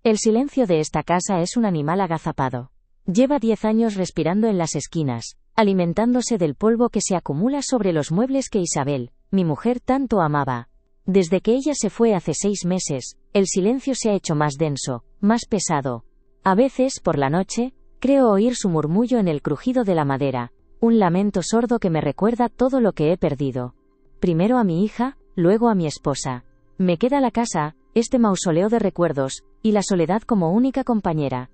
El silencio de esta casa es un animal agazapado. Lleva 10 años respirando en las esquinas, alimentándose del polvo que se acumula sobre los muebles que Isabel, mi mujer, tanto amaba. Desde que ella se fue hace 6 meses, el silencio se ha hecho más denso, más pesado. A veces, por la noche, creo oír su murmullo en el crujido de la madera, un lamento sordo que me recuerda todo lo que he perdido. Primero a mi hija, luego a mi esposa. Me queda la casa, este mausoleo de recuerdos, y la soledad como única compañera.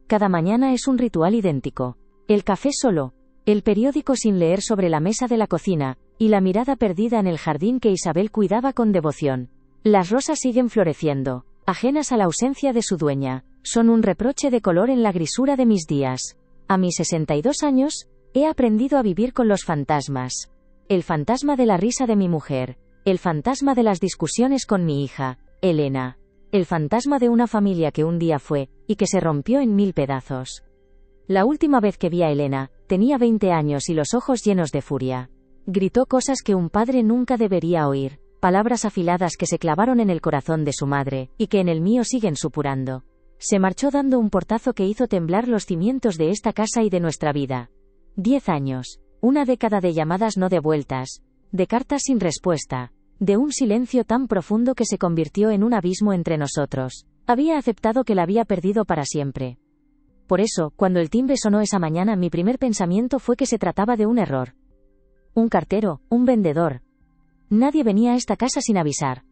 Cada mañana es un ritual idéntico. El café solo, el periódico sin leer sobre la mesa de la cocina, y la mirada perdida en el jardín que Isabel cuidaba con devoción. Las rosas siguen floreciendo, ajenas a la ausencia de su dueña, son un reproche de color en la grisura de mis días. A mis 62 años, he aprendido a vivir con los fantasmas. El fantasma de la risa de mi mujer, el fantasma de las discusiones con mi hija, Elena. El fantasma de una familia que un día fue, y que se rompió en 1000 pedazos. La última vez que vi a Elena, tenía 20 años y los ojos llenos de furia. Gritó cosas que un padre nunca debería oír, palabras afiladas que se clavaron en el corazón de su madre, y que en el mío siguen supurando. Se marchó dando un portazo que hizo temblar los cimientos de esta casa y de nuestra vida. 10 años, una década de llamadas no devueltas, de cartas sin respuesta, de un silencio tan profundo que se convirtió en un abismo entre nosotros. Había aceptado que la había perdido para siempre. Por eso, cuando el timbre sonó esa mañana, mi primer pensamiento fue que se trataba de un error. Un cartero, un vendedor. Nadie venía a esta casa sin avisar.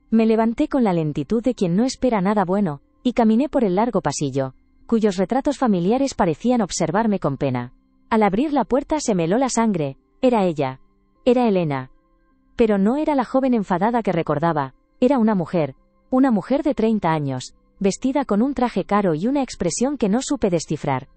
Me levanté con la lentitud de quien no espera nada bueno, y caminé por el largo pasillo, cuyos retratos familiares parecían observarme con pena. Al abrir la puerta se me heló la sangre. Era ella. Era Elena. Pero no era la joven enfadada que recordaba, era una mujer de 30 años, vestida con un traje caro y una expresión que no supe descifrar.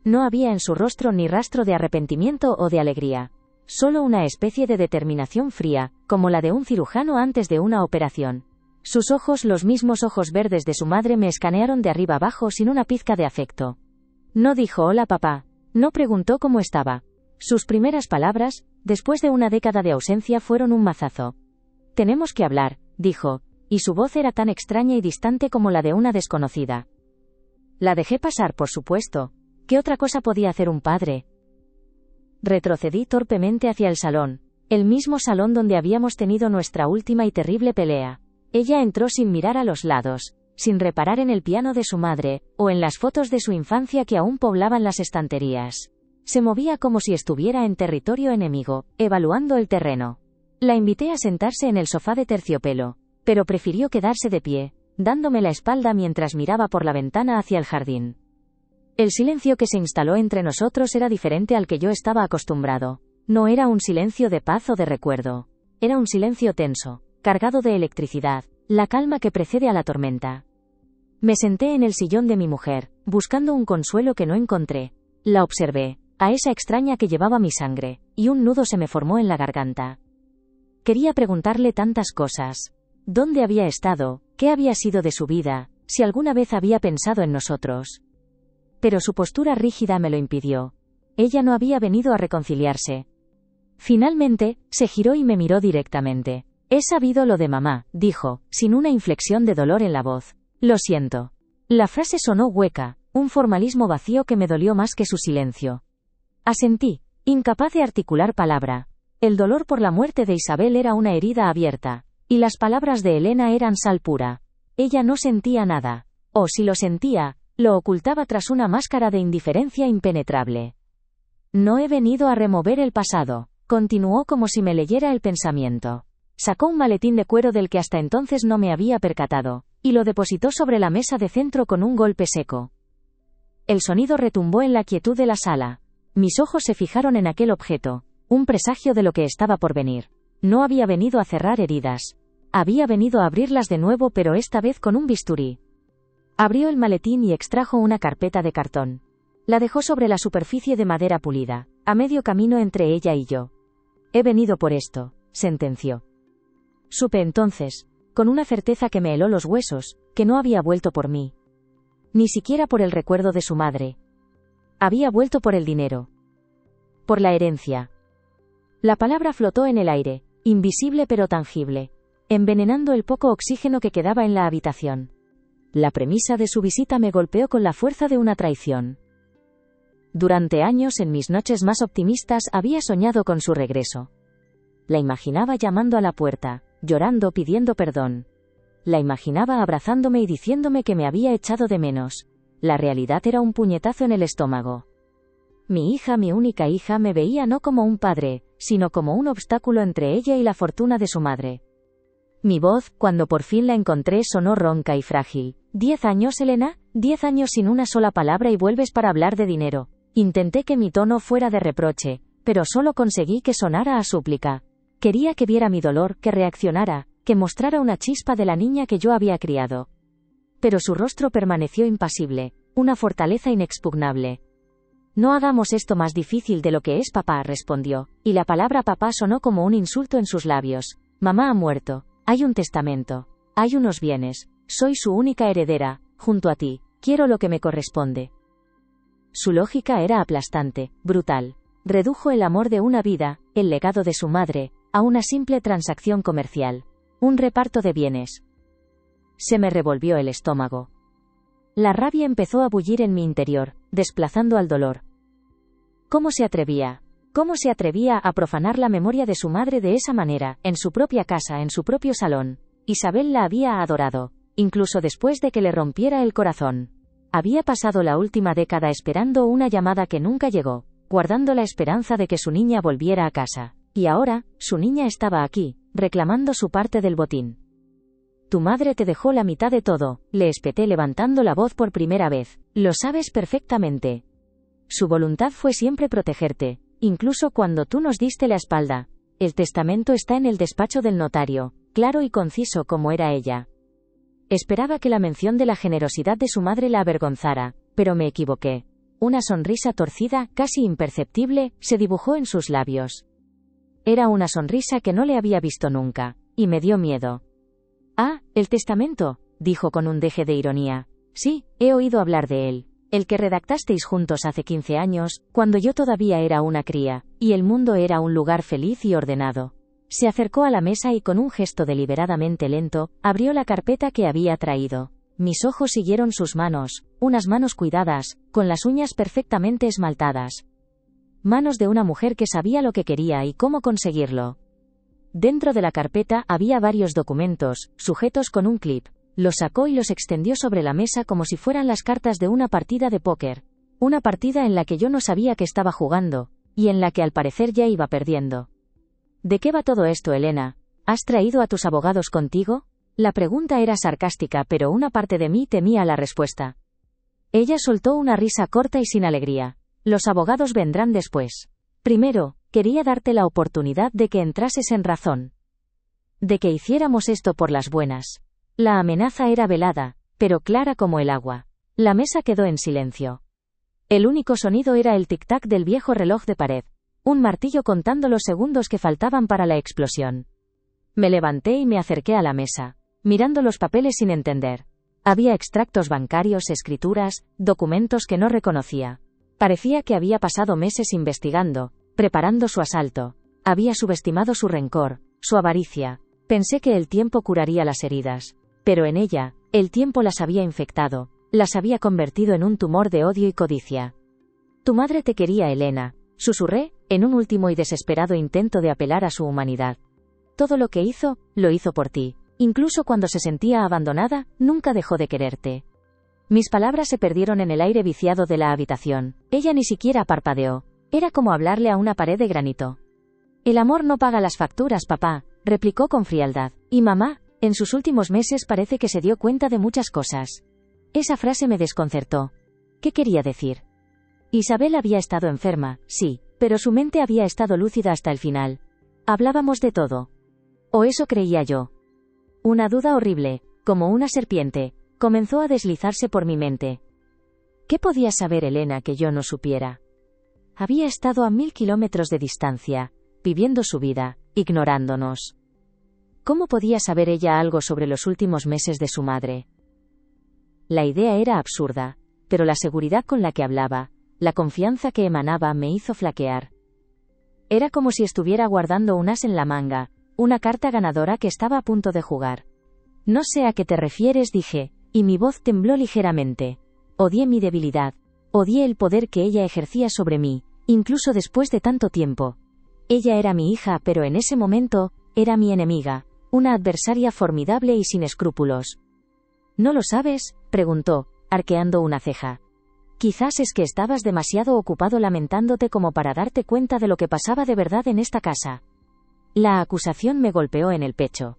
No había en su rostro ni rastro de arrepentimiento o de alegría, solo una especie de determinación fría, como la de un cirujano antes de una operación. Sus ojos, los mismos ojos verdes de su madre, me escanearon de arriba abajo sin una pizca de afecto. No dijo hola papá, no preguntó cómo estaba. Sus primeras palabras, después de una década de ausencia, fueron un mazazo. Tenemos que hablar, dijo, y su voz era tan extraña y distante como la de una desconocida. La dejé pasar, por supuesto. ¿Qué otra cosa podía hacer un padre? Retrocedí torpemente hacia el salón, el mismo salón donde habíamos tenido nuestra última y terrible pelea. Ella entró sin mirar a los lados, sin reparar en el piano de su madre, o en las fotos de su infancia que aún poblaban las estanterías. Se movía como si estuviera en territorio enemigo, evaluando el terreno. La invité a sentarse en el sofá de terciopelo, pero prefirió quedarse de pie, dándome la espalda mientras miraba por la ventana hacia el jardín. El silencio que se instaló entre nosotros era diferente al que yo estaba acostumbrado. No era un silencio de paz o de recuerdo. Era un silencio tenso, cargado de electricidad, la calma que precede a la tormenta. Me senté en el sillón de mi mujer, buscando un consuelo que no encontré. La observé, a esa extraña que llevaba mi sangre, y un nudo se me formó en la garganta. Quería preguntarle tantas cosas. ¿Dónde había estado? ¿Qué había sido de su vida? Si alguna vez había pensado en nosotros. Pero su postura rígida me lo impidió. Ella no había venido a reconciliarse. Finalmente, se giró y me miró directamente. He sabido lo de mamá, dijo, sin una inflexión de dolor en la voz. Lo siento. La frase sonó hueca, un formalismo vacío que me dolió más que su silencio. Asentí, incapaz de articular palabra. El dolor por la muerte de Isabel era una herida abierta, y las palabras de Elena eran sal pura. Ella no sentía nada, o si lo sentía, lo ocultaba tras una máscara de indiferencia impenetrable. No he venido a remover el pasado, continuó como si me leyera el pensamiento. Sacó un maletín de cuero del que hasta entonces no me había percatado, y lo depositó sobre la mesa de centro con un golpe seco. El sonido retumbó en la quietud de la sala. Mis ojos se fijaron en aquel objeto, un presagio de lo que estaba por venir. No había venido a cerrar heridas. Había venido a abrirlas de nuevo, pero esta vez con un bisturí. Abrió el maletín y extrajo una carpeta de cartón. La dejó sobre la superficie de madera pulida, a medio camino entre ella y yo. He venido por esto, sentenció. Supe entonces, con una certeza que me heló los huesos, que no había vuelto por mí. Ni siquiera por el recuerdo de su madre. Había vuelto por el dinero. Por la herencia. La palabra flotó en el aire, invisible pero tangible, envenenando el poco oxígeno que quedaba en la habitación. La premisa de su visita me golpeó con la fuerza de una traición. Durante años en mis noches más optimistas había soñado con su regreso. La imaginaba llamando a la puerta, llorando pidiendo perdón. La imaginaba abrazándome y diciéndome que me había echado de menos. La realidad era un puñetazo en el estómago. Mi hija, mi única hija, me veía no como un padre, sino como un obstáculo entre ella y la fortuna de su madre. Mi voz, cuando por fin la encontré, sonó ronca y frágil. ¿10 años, Elena? 10 años sin una sola palabra y vuelves para hablar de dinero. Intenté que mi tono fuera de reproche, pero solo conseguí que sonara a súplica. Quería que viera mi dolor, que reaccionara, que mostrara una chispa de la niña que yo había criado. Pero su rostro permaneció impasible, una fortaleza inexpugnable. No hagamos esto más difícil de lo que es, papá, respondió, y la palabra papá sonó como un insulto en sus labios. Mamá ha muerto. Hay un testamento. Hay unos bienes. Soy su única heredera, junto a ti. Quiero lo que me corresponde. Su lógica era aplastante, brutal. Redujo el amor de una vida, el legado de su madre, a una simple transacción comercial. Un reparto de bienes. Se me revolvió el estómago. La rabia empezó a bullir en mi interior, desplazando al dolor. ¿Cómo se atrevía? ¿Cómo se atrevía a profanar la memoria de su madre de esa manera, en su propia casa, en su propio salón? Isabel la había adorado, incluso después de que le rompiera el corazón. Había pasado la última década esperando una llamada que nunca llegó, guardando la esperanza de que su niña volviera a casa. Y ahora, su niña estaba aquí, reclamando su parte del botín. Tu madre te dejó la mitad de todo, le espeté levantando la voz por primera vez. Lo sabes perfectamente. Su voluntad fue siempre protegerte, incluso cuando tú nos diste la espalda. El testamento está en el despacho del notario, claro y conciso como era ella. Esperaba que la mención de la generosidad de su madre la avergonzara, pero me equivoqué. Una sonrisa torcida, casi imperceptible, se dibujó en sus labios. Era una sonrisa que no le había visto nunca, y me dio miedo. «Ah, el testamento», dijo con un deje de ironía. «Sí, he oído hablar de él. El que redactasteis juntos hace 15 años, cuando yo todavía era una cría, y el mundo era un lugar feliz y ordenado». Se acercó a la mesa y con un gesto deliberadamente lento, abrió la carpeta que había traído. Mis ojos siguieron sus manos, unas manos cuidadas, con las uñas perfectamente esmaltadas. Manos de una mujer que sabía lo que quería y cómo conseguirlo. Dentro de la carpeta había varios documentos, sujetos con un clip. Los sacó y los extendió sobre la mesa como si fueran las cartas de una partida de póker. Una partida en la que yo no sabía que estaba jugando, y en la que al parecer ya iba perdiendo. ¿De qué va todo esto, Elena? ¿Has traído a tus abogados contigo? La pregunta era sarcástica, pero una parte de mí temía la respuesta. Ella soltó una risa corta y sin alegría. Los abogados vendrán después. Primero, quería darte la oportunidad de que entrases en razón. De que hiciéramos esto por las buenas. La amenaza era velada, pero clara como el agua. La mesa quedó en silencio. El único sonido era el tic-tac del viejo reloj de pared. Un martillo contando los segundos que faltaban para la explosión. Me levanté y me acerqué a la mesa, mirando los papeles sin entender. Había extractos bancarios, escrituras, documentos que no reconocía. Parecía que había pasado meses investigando, preparando su asalto. Había subestimado su rencor, su avaricia. Pensé que el tiempo curaría las heridas. Pero en ella, el tiempo las había infectado, las había convertido en un tumor de odio y codicia. Tu madre te quería, Elena, susurré, en un último y desesperado intento de apelar a su humanidad. Todo lo que hizo, lo hizo por ti. Incluso cuando se sentía abandonada, nunca dejó de quererte. Mis palabras se perdieron en el aire viciado de la habitación. Ella ni siquiera parpadeó. Era como hablarle a una pared de granito. El amor no paga las facturas, papá, replicó con frialdad. Y mamá, en sus últimos meses parece que se dio cuenta de muchas cosas. Esa frase me desconcertó. ¿Qué quería decir? Isabel había estado enferma, sí, pero su mente había estado lúcida hasta el final. Hablábamos de todo. O eso creía yo. Una duda horrible, como una serpiente, comenzó a deslizarse por mi mente. ¿Qué podía saber Elena que yo no supiera? Había estado a 1000 kilómetros de distancia, viviendo su vida, ignorándonos. ¿Cómo podía saber ella algo sobre los últimos meses de su madre? La idea era absurda, pero la seguridad con la que hablaba, la confianza que emanaba me hizo flaquear. Era como si estuviera guardando un as en la manga, una carta ganadora que estaba a punto de jugar. No sé a qué te refieres, dije, y mi voz tembló ligeramente. Odié mi debilidad. Odié el poder que ella ejercía sobre mí, incluso después de tanto tiempo. Ella era mi hija, pero en ese momento, era mi enemiga, una adversaria formidable y sin escrúpulos. ¿No lo sabes?, preguntó, arqueando una ceja. Quizás es que estabas demasiado ocupado lamentándote como para darte cuenta de lo que pasaba de verdad en esta casa. La acusación me golpeó en el pecho.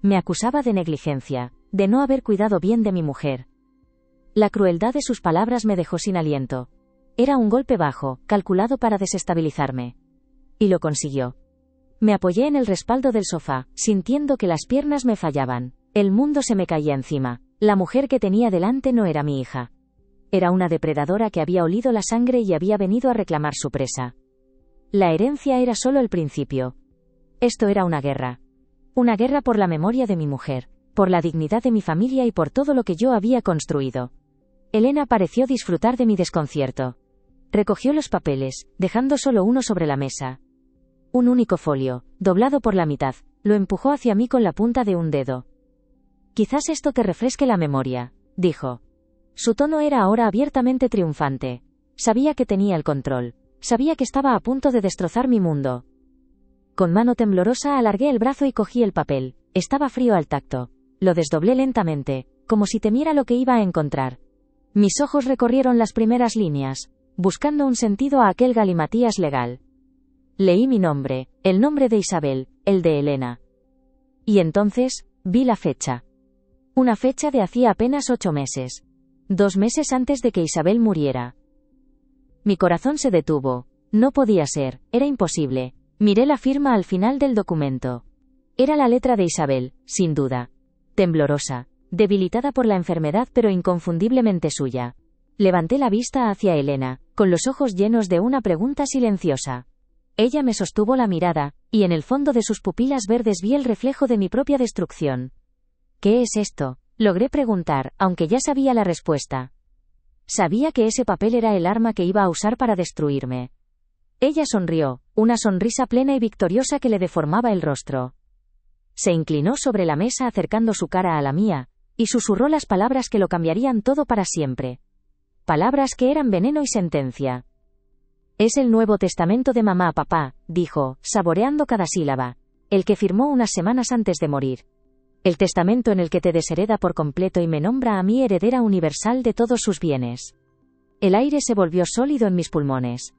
Me acusaba de negligencia, de no haber cuidado bien de mi mujer. La crueldad de sus palabras me dejó sin aliento. Era un golpe bajo, calculado para desestabilizarme. Y lo consiguió. Me apoyé en el respaldo del sofá, sintiendo que las piernas me fallaban. El mundo se me caía encima. La mujer que tenía delante no era mi hija. Era una depredadora que había olido la sangre y había venido a reclamar su presa. La herencia era solo el principio. Esto era una guerra. Una guerra por la memoria de mi mujer, por la dignidad de mi familia y por todo lo que yo había construido. Elena pareció disfrutar de mi desconcierto. Recogió los papeles, dejando solo uno sobre la mesa. Un único folio, doblado por la mitad, lo empujó hacia mí con la punta de un dedo. Quizás esto te refresque la memoria, dijo. Su tono era ahora abiertamente triunfante. Sabía que tenía el control. Sabía que estaba a punto de destrozar mi mundo. Con mano temblorosa alargué el brazo y cogí el papel. Estaba frío al tacto. Lo desdoblé lentamente, como si temiera lo que iba a encontrar. Mis ojos recorrieron las primeras líneas, buscando un sentido a aquel galimatías legal. Leí mi nombre, el nombre de Isabel, el de Elena. Y entonces, vi la fecha. Una fecha de hacía apenas 8 meses. 2 meses antes de que Isabel muriera. Mi corazón se detuvo. No podía ser, era imposible. Miré la firma al final del documento. Era la letra de Isabel, sin duda. Temblorosa, debilitada por la enfermedad pero inconfundiblemente suya. Levanté la vista hacia Elena, con los ojos llenos de una pregunta silenciosa. Ella me sostuvo la mirada, y en el fondo de sus pupilas verdes vi el reflejo de mi propia destrucción. ¿Qué es esto?, logré preguntar, aunque ya sabía la respuesta. Sabía que ese papel era el arma que iba a usar para destruirme. Ella sonrió, una sonrisa plena y victoriosa que le deformaba el rostro. Se inclinó sobre la mesa acercando su cara a la mía, y susurró las palabras que lo cambiarían todo para siempre. Palabras que eran veneno y sentencia. Es el Nuevo Testamento de mamá a papá, dijo, saboreando cada sílaba. El que firmó unas semanas antes de morir. El testamento en el que te deshereda por completo y me nombra a mí heredera universal de todos sus bienes. El aire se volvió sólido en mis pulmones.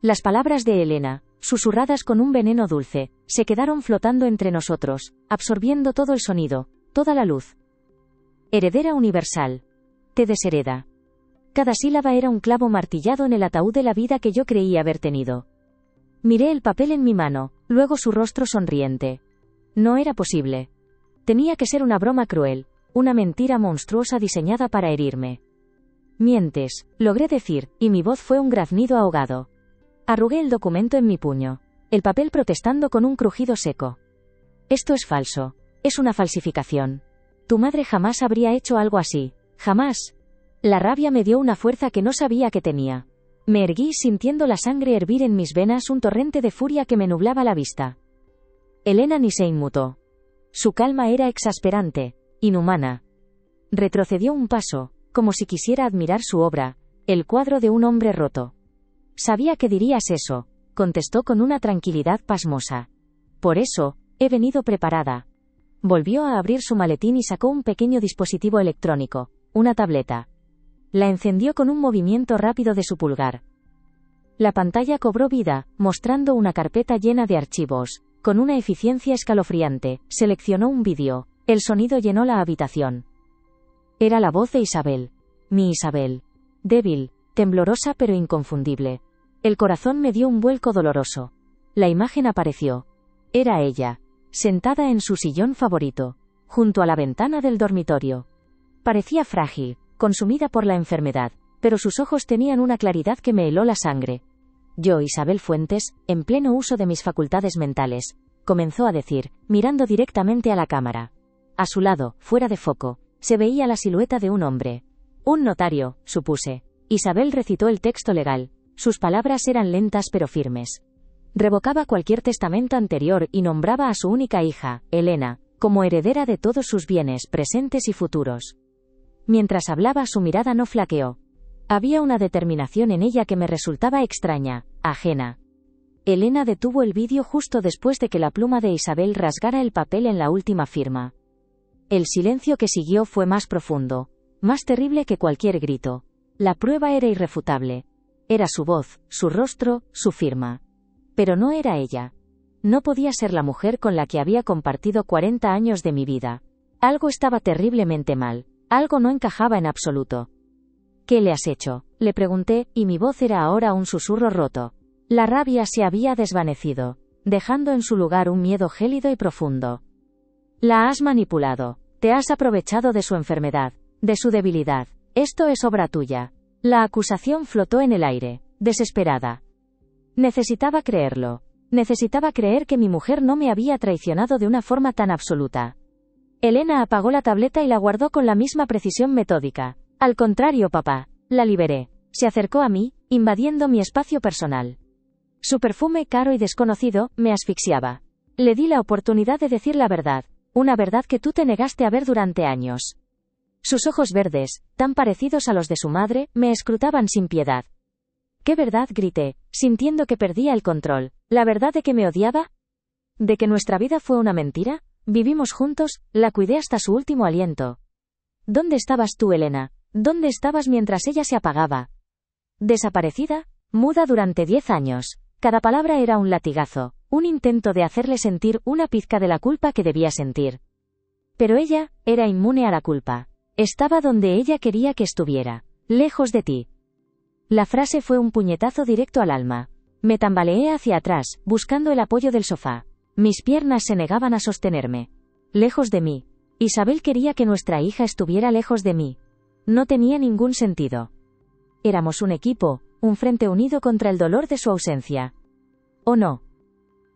Las palabras de Elena, susurradas con un veneno dulce, se quedaron flotando entre nosotros, absorbiendo todo el sonido, toda la luz. Heredera universal. Te deshereda. Cada sílaba era un clavo martillado en el ataúd de la vida que yo creía haber tenido. Miré el papel en mi mano, luego su rostro sonriente. No era posible. Tenía que ser una broma cruel, una mentira monstruosa diseñada para herirme. Mientes, logré decir, y mi voz fue un graznido ahogado. Arrugué el documento en mi puño, el papel protestando con un crujido seco. Esto es falso. Es una falsificación. Tu madre jamás habría hecho algo así. Jamás. La rabia me dio una fuerza que no sabía que tenía. Me erguí sintiendo la sangre hervir en mis venas, un torrente de furia que me nublaba la vista. Elena ni se inmutó. Su calma era exasperante, inhumana. Retrocedió un paso, como si quisiera admirar su obra, el cuadro de un hombre roto. Sabía que dirías eso, contestó con una tranquilidad pasmosa. Por eso, he venido preparada. Volvió a abrir su maletín y sacó un pequeño dispositivo electrónico, una tableta. La encendió con un movimiento rápido de su pulgar. La pantalla cobró vida, mostrando una carpeta llena de archivos. Con una eficiencia escalofriante, seleccionó un vídeo. El sonido llenó la habitación. Era la voz de Isabel. Mi Isabel. Débil, temblorosa pero inconfundible. El corazón me dio un vuelco doloroso. La imagen apareció. Era ella, sentada en su sillón favorito, junto a la ventana del dormitorio. Parecía frágil, consumida por la enfermedad, pero sus ojos tenían una claridad que me heló la sangre. Yo, Isabel Fuentes, en pleno uso de mis facultades mentales, comenzó a decir, mirando directamente a la cámara. A su lado, fuera de foco, se veía la silueta de un hombre. Un notario, supuse. Isabel recitó el texto legal. Sus palabras eran lentas pero firmes. Revocaba cualquier testamento anterior y nombraba a su única hija, Elena, como heredera de todos sus bienes presentes y futuros. Mientras hablaba, su mirada no flaqueó. Había una determinación en ella que me resultaba extraña, ajena. Elena detuvo el vídeo justo después de que la pluma de Isabel rasgara el papel en la última firma. El silencio que siguió fue más profundo, más terrible que cualquier grito. La prueba era irrefutable. Era su voz, su rostro, su firma. Pero no era ella. No podía ser la mujer con la que había compartido 40 años de mi vida. Algo estaba terriblemente mal. Algo no encajaba en absoluto. ¿Qué le has hecho?, le pregunté, y mi voz era ahora un susurro roto. La rabia se había desvanecido, dejando en su lugar un miedo gélido y profundo. La has manipulado. Te has aprovechado de su enfermedad, de su debilidad. Esto es obra tuya. La acusación flotó en el aire, desesperada. Necesitaba creerlo. Necesitaba creer que mi mujer no me había traicionado de una forma tan absoluta. Elena apagó la tableta y la guardó con la misma precisión metódica. Al contrario, papá. La liberé. Se acercó a mí, invadiendo mi espacio personal. Su perfume caro y desconocido me asfixiaba. Le di la oportunidad de decir la verdad, una verdad que tú te negaste a ver durante años. Sus ojos verdes, tan parecidos a los de su madre, me escrutaban sin piedad. ¿Qué verdad?, grité, sintiendo que perdía el control. ¿La verdad de que me odiaba? ¿De que nuestra vida fue una mentira? Vivimos juntos, la cuidé hasta su último aliento. ¿Dónde estabas tú, Elena? ¿Dónde estabas mientras ella se apagaba? Desaparecida, muda durante 10 años. Cada palabra era un latigazo, un intento de hacerle sentir una pizca de la culpa que debía sentir. Pero ella era inmune a la culpa. Estaba donde ella quería que estuviera, lejos de ti. La frase fue un puñetazo directo al alma. Me tambaleé hacia atrás, buscando el apoyo del sofá. Mis piernas se negaban a sostenerme. Lejos de mí. Isabel quería que nuestra hija estuviera lejos de mí. No tenía ningún sentido. Éramos un equipo, un frente unido contra el dolor de su ausencia. ¿O no?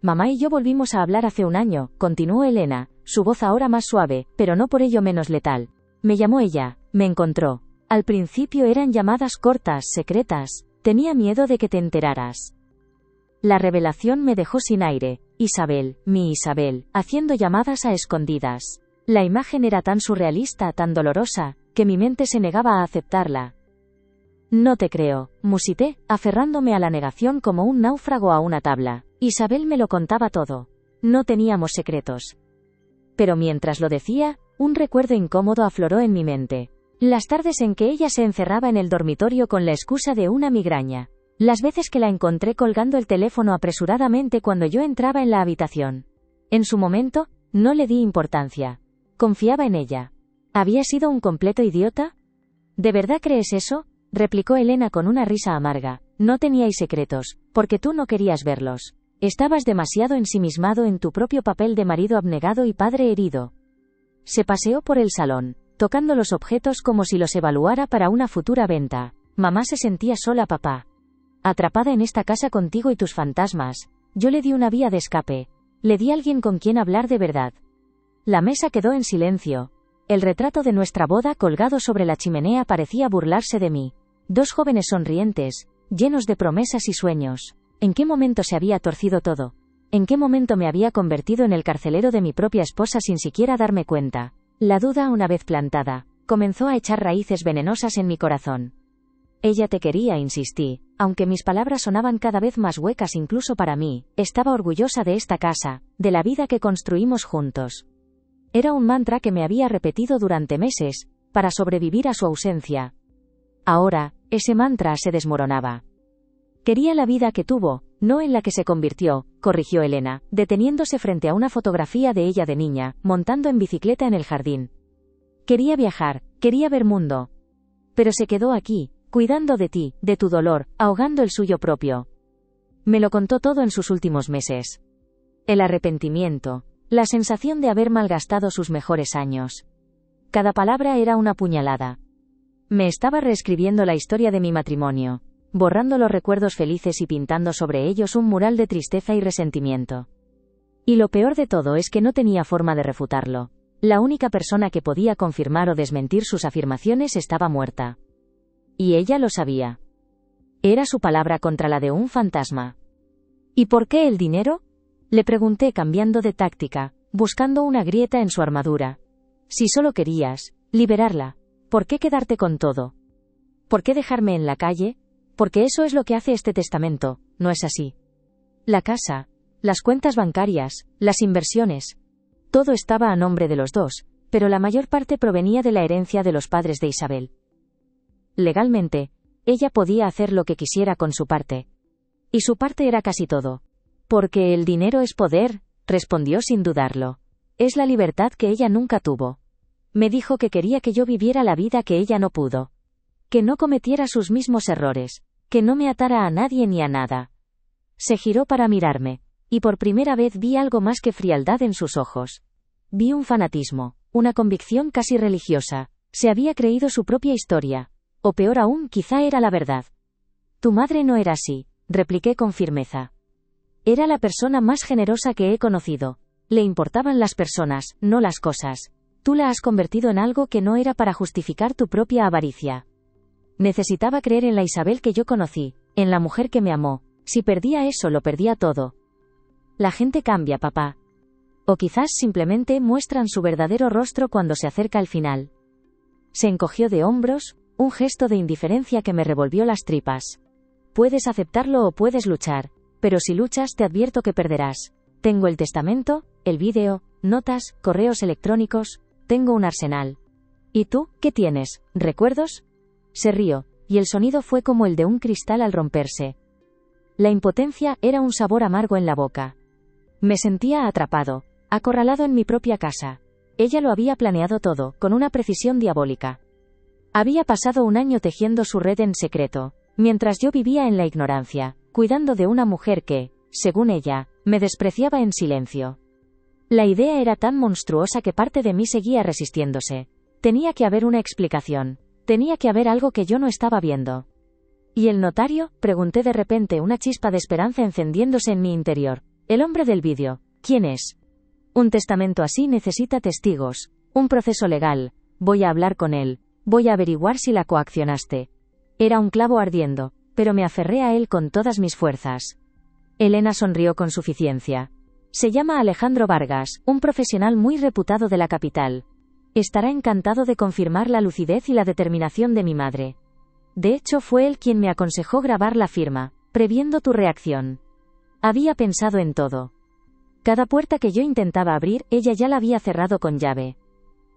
Mamá y yo volvimos a hablar hace un año, continuó Elena, su voz ahora más suave, pero no por ello menos letal. Me llamó ella, me encontró. Al principio eran llamadas cortas, secretas. Tenía miedo de que te enteraras. La revelación me dejó sin aire. Isabel, mi Isabel, haciendo llamadas a escondidas. La imagen era tan surrealista, tan dolorosa, que mi mente se negaba a aceptarla. No te creo, musité, aferrándome a la negación como un náufrago a una tabla. Isabel me lo contaba todo. No teníamos secretos. Pero mientras lo decía, un recuerdo incómodo afloró en mi mente. Las tardes en que ella se encerraba en el dormitorio con la excusa de una migraña. Las veces que la encontré colgando el teléfono apresuradamente cuando yo entraba en la habitación. En su momento, no le di importancia. Confiaba en ella. ¿Había sido un completo idiota? ¿De verdad crees eso?, replicó Elena con una risa amarga. No teníais secretos, porque tú no querías verlos. Estabas demasiado ensimismado en tu propio papel de marido abnegado y padre herido. Se paseó por el salón, tocando los objetos como si los evaluara para una futura venta. Mamá se sentía sola, papá. Atrapada en esta casa contigo y tus fantasmas. Yo le di una vía de escape. Le di a alguien con quien hablar de verdad. La mesa quedó en silencio. El retrato de nuestra boda colgado sobre la chimenea parecía burlarse de mí. 2 jóvenes sonrientes, llenos de promesas y sueños. ¿En qué momento se había torcido todo? ¿En qué momento me había convertido en el carcelero de mi propia esposa sin siquiera darme cuenta? La duda, una vez plantada, comenzó a echar raíces venenosas en mi corazón. Ella te quería, insistí, aunque mis palabras sonaban cada vez más huecas incluso para mí. Estaba orgullosa de esta casa, de la vida que construimos juntos. Era un mantra que me había repetido durante meses, para sobrevivir a su ausencia. Ahora, ese mantra se desmoronaba. Quería la vida que tuvo, no en la que se convirtió, corrigió Elena, deteniéndose frente a una fotografía de ella de niña, montando en bicicleta en el jardín. Quería viajar, quería ver mundo. Pero se quedó aquí, cuidando de ti, de tu dolor, ahogando el suyo propio. Me lo contó todo en sus últimos meses. El arrepentimiento, la sensación de haber malgastado sus mejores años. Cada palabra era una puñalada. Me estaba reescribiendo la historia de mi matrimonio, borrando los recuerdos felices y pintando sobre ellos un mural de tristeza y resentimiento. Y lo peor de todo es que no tenía forma de refutarlo. La única persona que podía confirmar o desmentir sus afirmaciones estaba muerta. Y ella lo sabía. Era su palabra contra la de un fantasma. ¿Y por qué el dinero?, le pregunté cambiando de táctica, buscando una grieta en su armadura. Si solo querías liberarla, ¿Por qué quedarte con todo? ¿Por qué dejarme en la calle? Porque eso es lo que hace este testamento, ¿no es así? La casa, las cuentas bancarias, las inversiones. Todo estaba a nombre de los dos, pero la mayor parte provenía de la herencia de los padres de Isabel. Legalmente, ella podía hacer lo que quisiera con su parte. Y su parte era casi todo. Porque el dinero es poder, respondió sin dudarlo. Es la libertad que ella nunca tuvo. Me dijo que quería que yo viviera la vida que ella no pudo. Que no cometiera sus mismos errores, que no me atara a nadie ni a nada. Se giró para mirarme, y por primera vez vi algo más que frialdad en sus ojos. Vi un fanatismo, una convicción casi religiosa. Se había creído su propia historia. O peor aún, quizá era la verdad. Tu madre no era así, repliqué con firmeza. Era la persona más generosa que he conocido. Le importaban las personas, no las cosas. Tú la has convertido en algo que no era para justificar tu propia avaricia. Necesitaba creer en la Isabel que yo conocí, en la mujer que me amó. Si perdía eso, lo perdía todo. La gente cambia, papá. O quizás simplemente muestran su verdadero rostro cuando se acerca el final. Se encogió de hombros, un gesto de indiferencia que me revolvió las tripas. Puedes aceptarlo o puedes luchar, pero si luchas te advierto que perderás. Tengo el testamento, el vídeo, notas, correos electrónicos, tengo un arsenal. ¿Y tú, qué tienes? ¿Recuerdos? Se rió, y el sonido fue como el de un cristal al romperse. La impotencia era un sabor amargo en la boca. Me sentía atrapado, acorralado en mi propia casa. Ella lo había planeado todo, con una precisión diabólica. Había pasado un año tejiendo su red en secreto, mientras yo vivía en la ignorancia, cuidando de una mujer que, según ella, me despreciaba en silencio. La idea era tan monstruosa que parte de mí seguía resistiéndose. Tenía que haber una explicación. Tenía que haber algo que yo no estaba viendo. ¿Y el notario? Pregunté de repente, una chispa de esperanza encendiéndose en mi interior. El hombre del vídeo. ¿Quién es? Un testamento así necesita testigos. Un proceso legal. Voy a hablar con él. Voy a averiguar si la coaccionaste. Era un clavo ardiendo, pero me aferré a él con todas mis fuerzas. Elena sonrió con suficiencia. Se llama Alejandro Vargas, un profesional muy reputado de la capital. Estará encantado de confirmar la lucidez y la determinación de mi madre. De hecho, fue él quien me aconsejó grabar la firma, previendo tu reacción. Había pensado en todo. Cada puerta que yo intentaba abrir, ella ya la había cerrado con llave.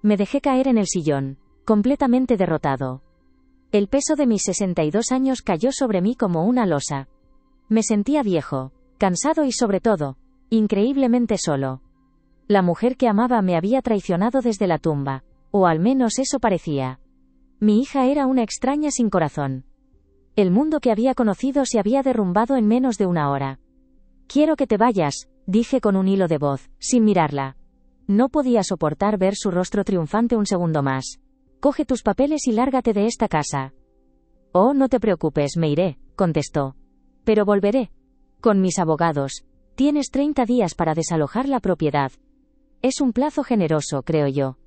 Me dejé caer en el sillón, completamente derrotado. El peso de mis 62 años cayó sobre mí como una losa. Me sentía viejo, cansado y sobre todo, increíblemente solo. La mujer que amaba me había traicionado desde la tumba, o al menos eso parecía. Mi hija era una extraña sin corazón. El mundo que había conocido se había derrumbado en menos de una hora. Quiero que te vayas, dije con un hilo de voz, sin mirarla. No podía soportar ver su rostro triunfante un segundo más. Coge tus papeles y lárgate de esta casa. Oh, no te preocupes, me iré, contestó. Pero volveré. Con mis abogados. Tienes 30 días para desalojar la propiedad. Es un plazo generoso, creo yo.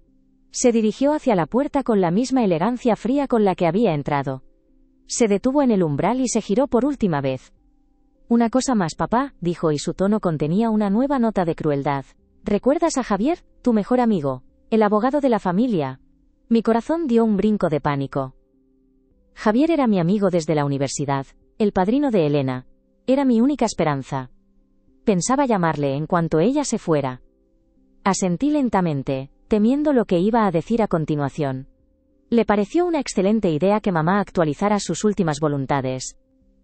Se dirigió hacia la puerta con la misma elegancia fría con la que había entrado. Se detuvo en el umbral y se giró por última vez. Una cosa más, papá, dijo, y su tono contenía una nueva nota de crueldad. ¿Recuerdas a Javier, tu mejor amigo, el abogado de la familia? Mi corazón dio un brinco de pánico. Javier era mi amigo desde la universidad, el padrino de Elena. Era mi única esperanza. Pensaba llamarle en cuanto ella se fuera. Asentí lentamente, temiendo lo que iba a decir a continuación. Le pareció una excelente idea que mamá actualizara sus últimas voluntades.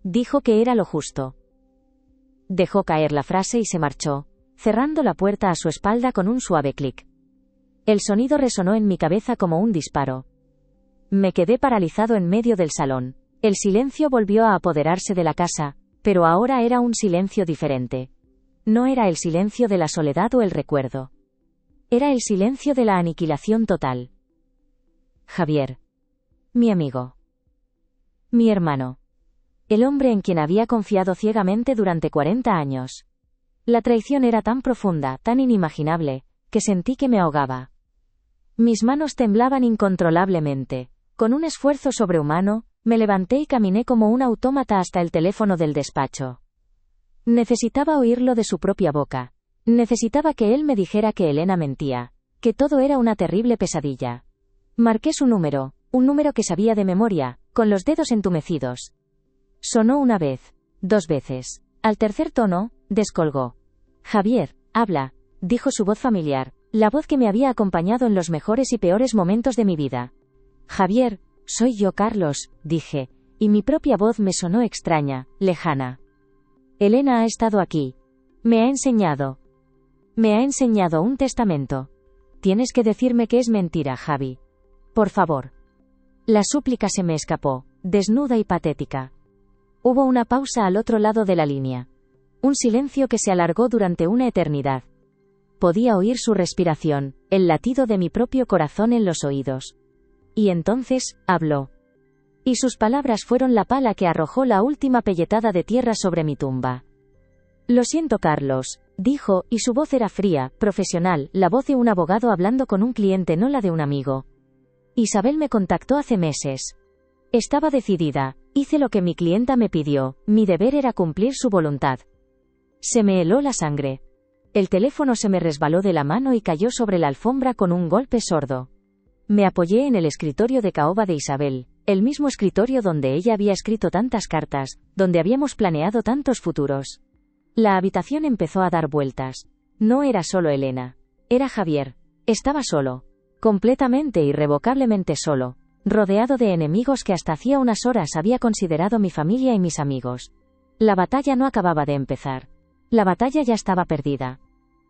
Dijo que era lo justo. Dejó caer la frase y se marchó, cerrando la puerta a su espalda con un suave clic. El sonido resonó en mi cabeza como un disparo. Me quedé paralizado en medio del salón. El silencio volvió a apoderarse de la casa, pero ahora era un silencio diferente. No era el silencio de la soledad o el recuerdo. Era el silencio de la aniquilación total. Javier. Mi amigo. Mi hermano. El hombre en quien había confiado ciegamente durante 40 años. La traición era tan profunda, tan inimaginable, que sentí que me ahogaba. Mis manos temblaban incontrolablemente. Con un esfuerzo sobrehumano, me levanté y caminé como un autómata hasta el teléfono del despacho. Necesitaba oírlo de su propia boca. Necesitaba que él me dijera que Elena mentía, que todo era una terrible pesadilla. Marqué su número, Un número que sabía de memoria, con los dedos entumecidos. Sonó una vez, 2 veces. Al tercer tono, descolgó. Javier, habla, dijo su voz familiar, la voz que me había acompañado en los mejores y peores momentos de mi vida. Javier, soy yo Carlos, dije, y mi propia voz me sonó extraña, lejana. Elena ha estado aquí. Me ha enseñado un testamento. Tienes que decirme que es mentira, Javi. Por favor. La súplica se me escapó, desnuda y patética. Hubo una pausa al otro lado de la línea. Un silencio que se alargó durante una eternidad. Podía oír su respiración, el latido de mi propio corazón en los oídos. Y entonces, habló. Y sus palabras fueron la pala que arrojó la última pelletada de tierra sobre mi tumba. Lo siento, Carlos, dijo, y su voz era fría, profesional, la voz de un abogado hablando con un cliente, no la de un amigo. Isabel me contactó hace meses. Estaba decidida, hice lo que mi clienta me pidió, mi deber era cumplir su voluntad. Se me heló la sangre. El teléfono se me resbaló de la mano y cayó sobre la alfombra con un golpe sordo. Me apoyé en el escritorio de caoba de Isabel, el mismo escritorio donde ella había escrito tantas cartas, donde habíamos planeado tantos futuros. La habitación empezó a dar vueltas. No era solo Elena. Era Javier. Estaba solo. Completamente, irrevocablemente solo. Rodeado de enemigos que hasta hacía unas horas había considerado mi familia y mis amigos. La batalla no acababa de empezar. La batalla ya estaba perdida.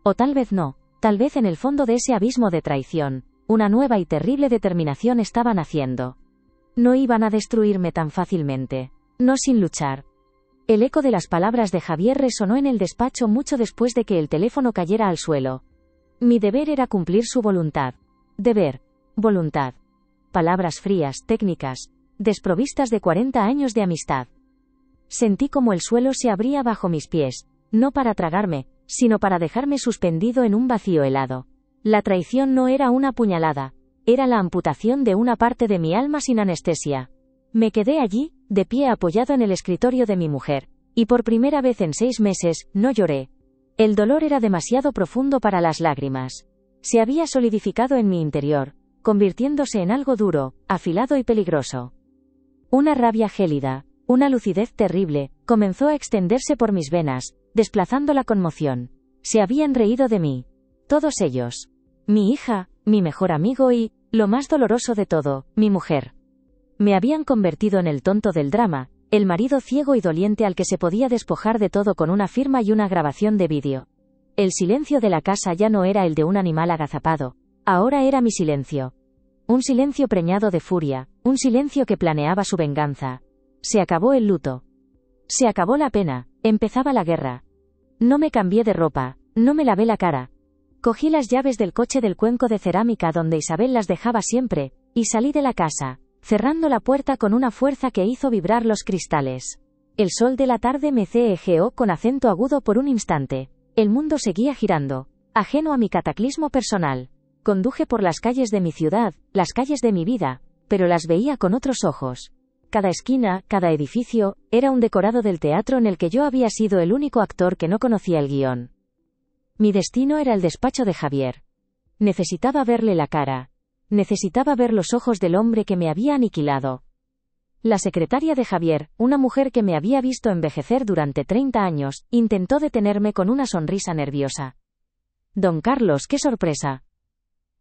O tal vez no. Tal vez en el fondo de ese abismo de traición, una nueva y terrible determinación estaba naciendo. No iban a destruirme tan fácilmente. No sin luchar. El eco de las palabras de Javier resonó en el despacho mucho después de que el teléfono cayera al suelo. Mi deber era cumplir su voluntad. Deber. Voluntad. Palabras frías, técnicas, desprovistas de 40 años de amistad. Sentí como el suelo se abría bajo mis pies, no para tragarme, sino para dejarme suspendido en un vacío helado. La traición no era una puñalada, era la amputación de una parte de mi alma sin anestesia. Me quedé allí, de pie apoyado en el escritorio de mi mujer, y por primera vez en 6 meses, no lloré. El dolor era demasiado profundo para las lágrimas. Se había solidificado en mi interior, convirtiéndose en algo duro, afilado y peligroso. Una rabia gélida, una lucidez terrible, comenzó a extenderse por mis venas, desplazando la conmoción. Se habían reído de mí. Todos ellos. Mi hija, mi mejor amigo y, lo más doloroso de todo, mi mujer. Me habían convertido en el tonto del drama, el marido ciego y doliente al que se podía despojar de todo con una firma y una grabación de vídeo. El silencio de la casa ya no era el de un animal agazapado. Ahora era mi silencio. Un silencio preñado de furia, un silencio que planeaba su venganza. Se acabó el luto. Se acabó la pena, empezaba la guerra. No me cambié de ropa, no me lavé la cara. Cogí las llaves del coche del cuenco de cerámica donde Isabel las dejaba siempre, y salí de la casa, cerrando la puerta con una fuerza que hizo vibrar los cristales. El sol de la tarde me ceejeó con acento agudo por un instante. El mundo seguía girando, ajeno a mi cataclismo personal. Conduje por las calles de mi ciudad, las calles de mi vida, pero las veía con otros ojos. Cada esquina, cada edificio, era un decorado del teatro en el que yo había sido el único actor que no conocía el guión. Mi destino era el despacho de Javier. Necesitaba verle la cara. Necesitaba ver los ojos del hombre que me había aniquilado. La secretaria de Javier, una mujer que me había visto envejecer durante 30 años, intentó detenerme con una sonrisa nerviosa. Don Carlos, qué sorpresa.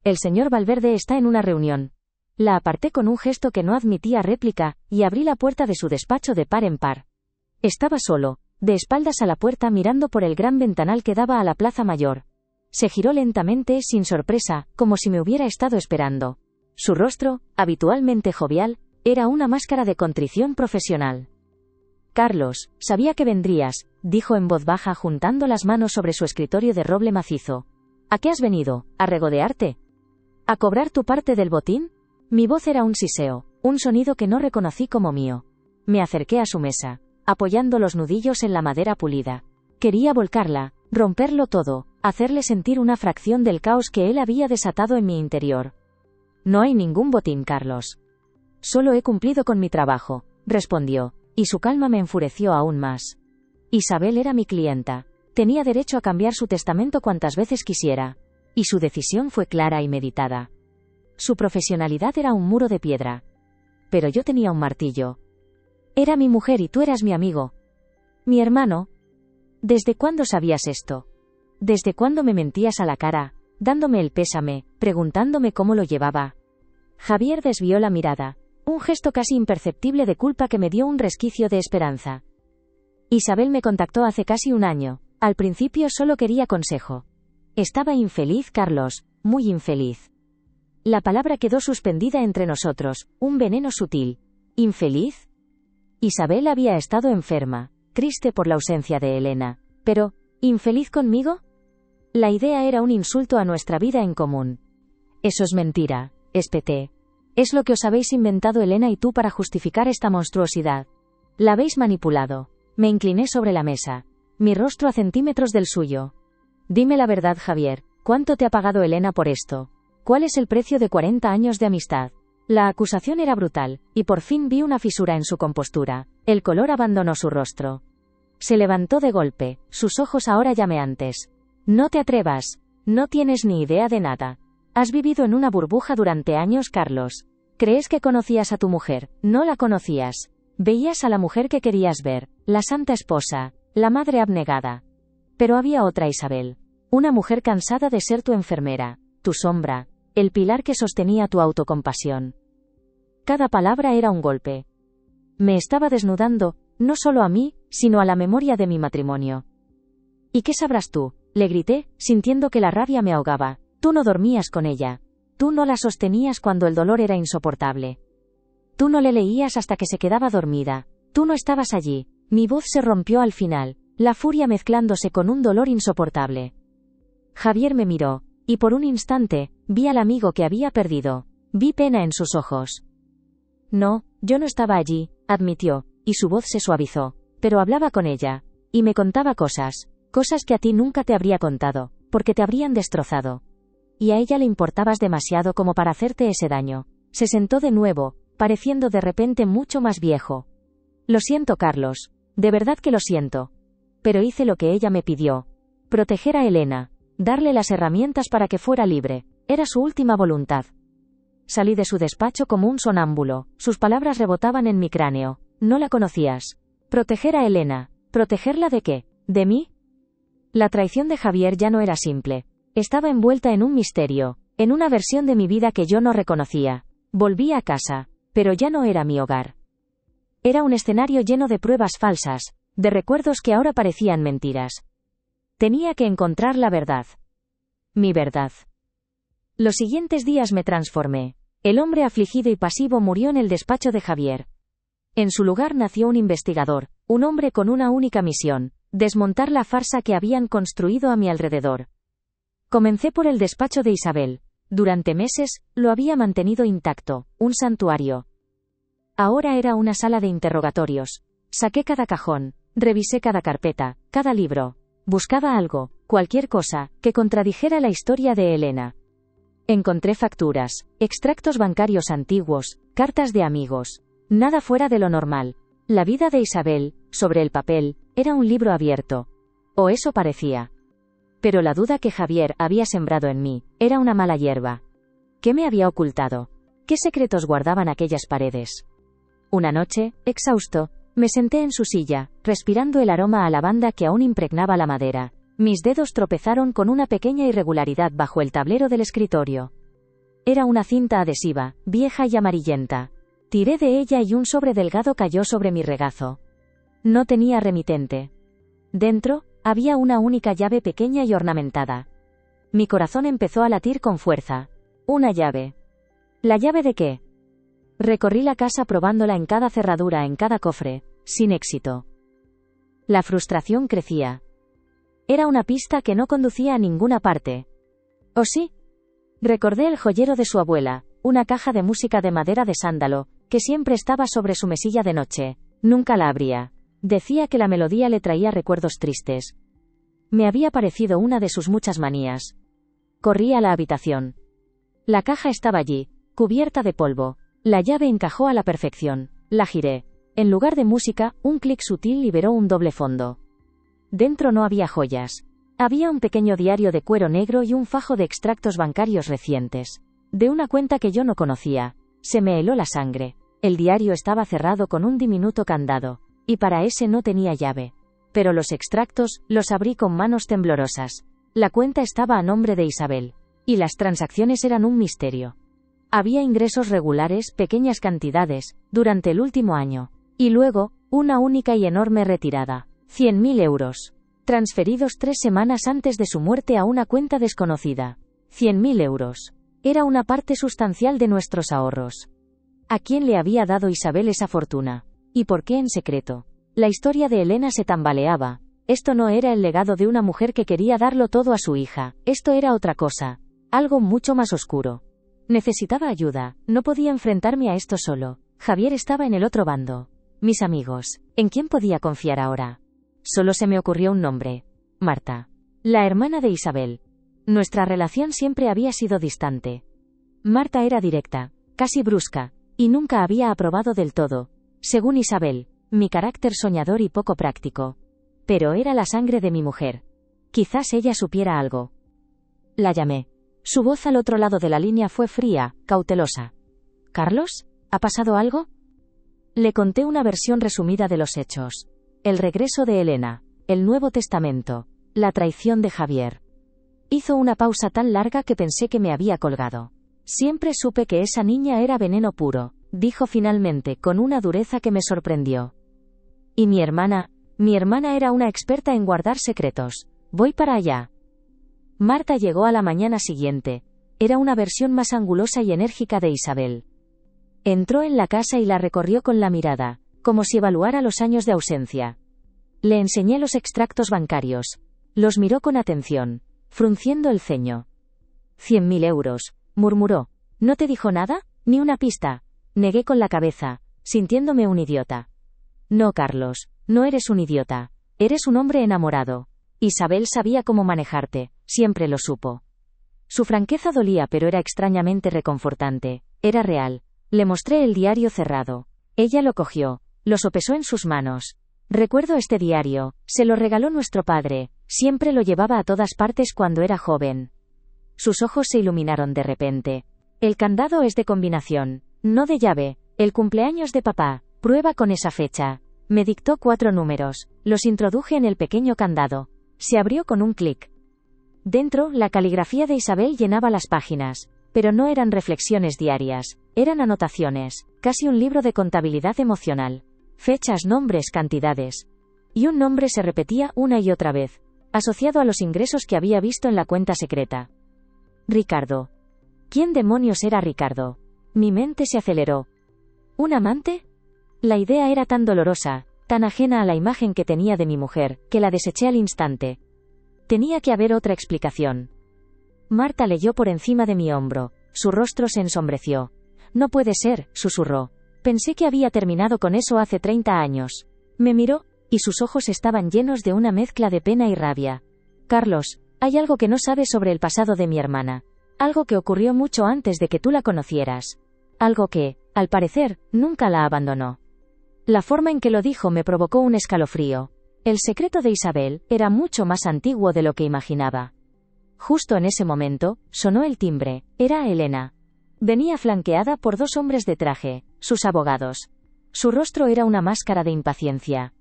El señor Valverde está en una reunión. La aparté con un gesto que no admitía réplica, y abrí la puerta de su despacho de par en par. Estaba solo, de espaldas a la puerta mirando por el gran ventanal que daba a la Plaza Mayor. Se giró lentamente, sin sorpresa, como si me hubiera estado esperando. Su rostro, habitualmente jovial, era una máscara de contrición profesional. Carlos, sabía que vendrías, dijo en voz baja juntando las manos sobre su escritorio de roble macizo. ¿A qué has venido? ¿A regodearte? ¿A cobrar tu parte del botín? Mi voz era un siseo, un sonido que no reconocí como mío. Me acerqué a su mesa, apoyando los nudillos en la madera pulida. Quería volcarla, romperlo todo, hacerle sentir una fracción del caos que él había desatado en mi interior. No hay ningún botín, Carlos. Solo he cumplido con mi trabajo, respondió, y su calma me enfureció aún más. Isabel era mi clienta. Tenía derecho a cambiar su testamento cuantas veces quisiera. Y su decisión fue clara y meditada. Su profesionalidad era un muro de piedra. pero yo tenía un martillo. Era mi mujer y tú eras mi amigo. Mi hermano. ¿Desde cuándo sabías esto? ¿Desde cuándo me mentías a la cara, dándome el pésame, preguntándome cómo lo llevaba? Javier desvió la mirada, un gesto casi imperceptible de culpa que me dio un resquicio de esperanza. Isabel me contactó hace casi un año. Al principio solo quería consejo. Estaba infeliz, Carlos, muy infeliz. La palabra quedó suspendida entre nosotros, un veneno sutil. ¿Infeliz? Isabel había estado enferma, triste por la ausencia de Elena. Pero, ¿infeliz conmigo? La idea era un insulto a nuestra vida en común. Eso es mentira, espeté. Es lo que os habéis inventado Elena y tú para justificar esta monstruosidad. La habéis manipulado. Me incliné sobre la mesa, mi rostro a centímetros del suyo. Dime la verdad, Javier, ¿cuánto te ha pagado Elena por esto? ¿Cuál es el precio de 40 años de amistad? La acusación era brutal, y por fin vi una fisura en su compostura. El color abandonó su rostro. Se levantó de golpe, sus ojos ahora llameantes. No te atrevas. No tienes ni idea de nada. Has vivido en una burbuja durante años, Carlos. ¿Crees que conocías a tu mujer? No la conocías. Veías a la mujer que querías ver, la santa esposa, la madre abnegada. Pero había otra Isabel. Una mujer cansada de ser tu enfermera, tu sombra, el pilar que sostenía tu autocompasión. Cada palabra era un golpe. Me estaba desnudando, no solo a mí, sino a la memoria de mi matrimonio. ¿Y qué sabrás tú? Le grité, sintiendo que la rabia me ahogaba. Tú no dormías con ella. Tú no la sostenías cuando el dolor era insoportable. Tú no le leías hasta que se quedaba dormida. Tú no estabas allí. Mi voz se rompió al final, la furia mezclándose con un dolor insoportable. Javier me miró, y por un instante, vi al amigo que había perdido. Vi pena en sus ojos. No, yo no estaba allí, admitió, y su voz se suavizó. Pero hablaba con ella. Y me contaba cosas que a ti nunca te habría contado, porque te habrían destrozado. Y a ella le importabas demasiado como para hacerte ese daño. Se sentó de nuevo, pareciendo de repente mucho más viejo. Lo siento, Carlos. De verdad que lo siento. Pero hice lo que ella me pidió. Proteger a Elena. Darle las herramientas para que fuera libre. Era su última voluntad. Salí de su despacho como un sonámbulo. Sus palabras rebotaban en mi cráneo. No la conocías. Proteger a Elena. ¿Protegerla de qué? ¿De mí? La traición de Javier ya no era simple. Estaba envuelta en un misterio, en una versión de mi vida que yo no reconocía. Volví a casa. Pero ya no era mi hogar. Era un escenario lleno de pruebas falsas, de recuerdos que ahora parecían mentiras. Tenía que encontrar la verdad. Mi verdad. Los siguientes días me transformé. El hombre afligido y pasivo murió en el despacho de Javier. En su lugar nació un investigador, un hombre con una única misión: desmontar la farsa que habían construido a mi alrededor. Comencé por el despacho de Isabel. Durante meses, lo había mantenido intacto, un santuario. Ahora era una sala de interrogatorios. Saqué cada cajón, revisé cada carpeta, cada libro. Buscaba algo, cualquier cosa, que contradijera la historia de Elena. Encontré facturas, extractos bancarios antiguos, cartas de amigos. Nada fuera de lo normal. La vida de Isabel, sobre el papel, era un libro abierto. O eso parecía. Pero la duda que Javier había sembrado en mí, era una mala hierba. ¿Qué me había ocultado? ¿Qué secretos guardaban aquellas paredes? Una noche, exhausto, me senté en su silla, respirando el aroma a lavanda que aún impregnaba la madera. Mis dedos tropezaron con una pequeña irregularidad bajo el tablero del escritorio. Era una cinta adhesiva, vieja y amarillenta. Tiré de ella y un sobre delgado cayó sobre mi regazo. No tenía remitente. Dentro, había una única llave pequeña y ornamentada. Mi corazón empezó a latir con fuerza. Una llave. ¿La llave de qué? Recorrí la casa probándola en cada cerradura, en cada cofre, sin éxito. La frustración crecía. Era una pista que no conducía a ninguna parte. ¿O sí? Recordé el joyero de su abuela, una caja de música de madera de sándalo, que siempre estaba sobre su mesilla de noche. Nunca la abría. Decía que la melodía le traía recuerdos tristes. Me había parecido una de sus muchas manías. Corrí a la habitación. La caja estaba allí, cubierta de polvo. La llave encajó a la perfección. La giré. En lugar de música, un clic sutil liberó un doble fondo. Dentro no había joyas. Había un pequeño diario de cuero negro y un fajo de extractos bancarios recientes. De una cuenta que yo no conocía. Se me heló la sangre. El diario estaba cerrado con un diminuto candado, y para ese no tenía llave. Pero los extractos, los abrí con manos temblorosas. La cuenta estaba a nombre de Isabel. Y las transacciones eran un misterio. Había ingresos regulares, pequeñas cantidades, durante el último año. Y luego, una única y enorme retirada. 100.000 euros. Transferidos 3 semanas antes de su muerte a una cuenta desconocida. 100.000 euros. Era una parte sustancial de nuestros ahorros. ¿A quién le había dado Isabel esa fortuna? ¿Y por qué en secreto? La historia de Elena se tambaleaba. Esto no era el legado de una mujer que quería darlo todo a su hija. Esto era otra cosa. Algo mucho más oscuro. Necesitaba ayuda. No podía enfrentarme a esto solo. Javier estaba en el otro bando. Mis amigos. ¿En quién podía confiar ahora? Solo se me ocurrió un nombre. Marta. La hermana de Isabel. Nuestra relación siempre había sido distante. Marta era directa, casi brusca, y nunca había aprobado del todo, según Isabel, mi carácter soñador y poco práctico. Pero era la sangre de mi mujer. Quizás ella supiera algo. La llamé. Su voz al otro lado de la línea fue fría, cautelosa. ¿Carlos? ¿Ha pasado algo? Le conté una versión resumida de los hechos. El regreso de Elena, el Nuevo Testamento, la traición de Javier. Hizo una pausa tan larga que pensé que me había colgado. Siempre supe que esa niña era veneno puro, dijo finalmente con una dureza que me sorprendió. ¿Y mi hermana? Mi hermana era una experta en guardar secretos. Voy para allá. Marta llegó a la mañana siguiente. Era una versión más angulosa y enérgica de Isabel. Entró en la casa y la recorrió con la mirada, como si evaluara los años de ausencia. Le enseñé los extractos bancarios. Los miró con atención, frunciendo el ceño. 100.000 euros, murmuró. ¿No te dijo nada? Ni una pista. Negué con la cabeza, sintiéndome un idiota. No, Carlos, no eres un idiota. Eres un hombre enamorado. Isabel sabía cómo manejarte, siempre lo supo. Su franqueza dolía, pero era extrañamente reconfortante. Era real. Le mostré el diario cerrado. Ella lo cogió, lo sopesó en sus manos. Recuerdo este diario, se lo regaló nuestro padre, siempre lo llevaba a todas partes cuando era joven. Sus ojos se iluminaron de repente. El candado es de combinación, no de llave. El cumpleaños de papá, prueba con esa fecha. Me dictó 4 números, los introduje en el pequeño candado. Se abrió con un clic. Dentro, la caligrafía de Isabel llenaba las páginas. Pero no eran reflexiones diarias, eran anotaciones, casi un libro de contabilidad emocional. Fechas, nombres, cantidades. Y un nombre se repetía una y otra vez, asociado a los ingresos que había visto en la cuenta secreta. Ricardo. ¿Quién demonios era Ricardo? Mi mente se aceleró. ¿Un amante? La idea era tan dolorosa, tan ajena a la imagen que tenía de mi mujer, que la deseché al instante. Tenía que haber otra explicación. Marta leyó por encima de mi hombro. Su rostro se ensombreció. No puede ser, susurró. Pensé que había terminado con eso hace 30 años. Me miró, y sus ojos estaban llenos de una mezcla de pena y rabia. Carlos, hay algo que no sabes sobre el pasado de mi hermana. Algo que ocurrió mucho antes de que tú la conocieras. Algo que, al parecer, nunca la abandonó. La forma en que lo dijo me provocó un escalofrío. El secreto de Isabel era mucho más antiguo de lo que imaginaba. Justo en ese momento, sonó el timbre. Era Elena. Venía flanqueada por 2 hombres de traje, sus abogados. Su rostro era una máscara de impaciencia.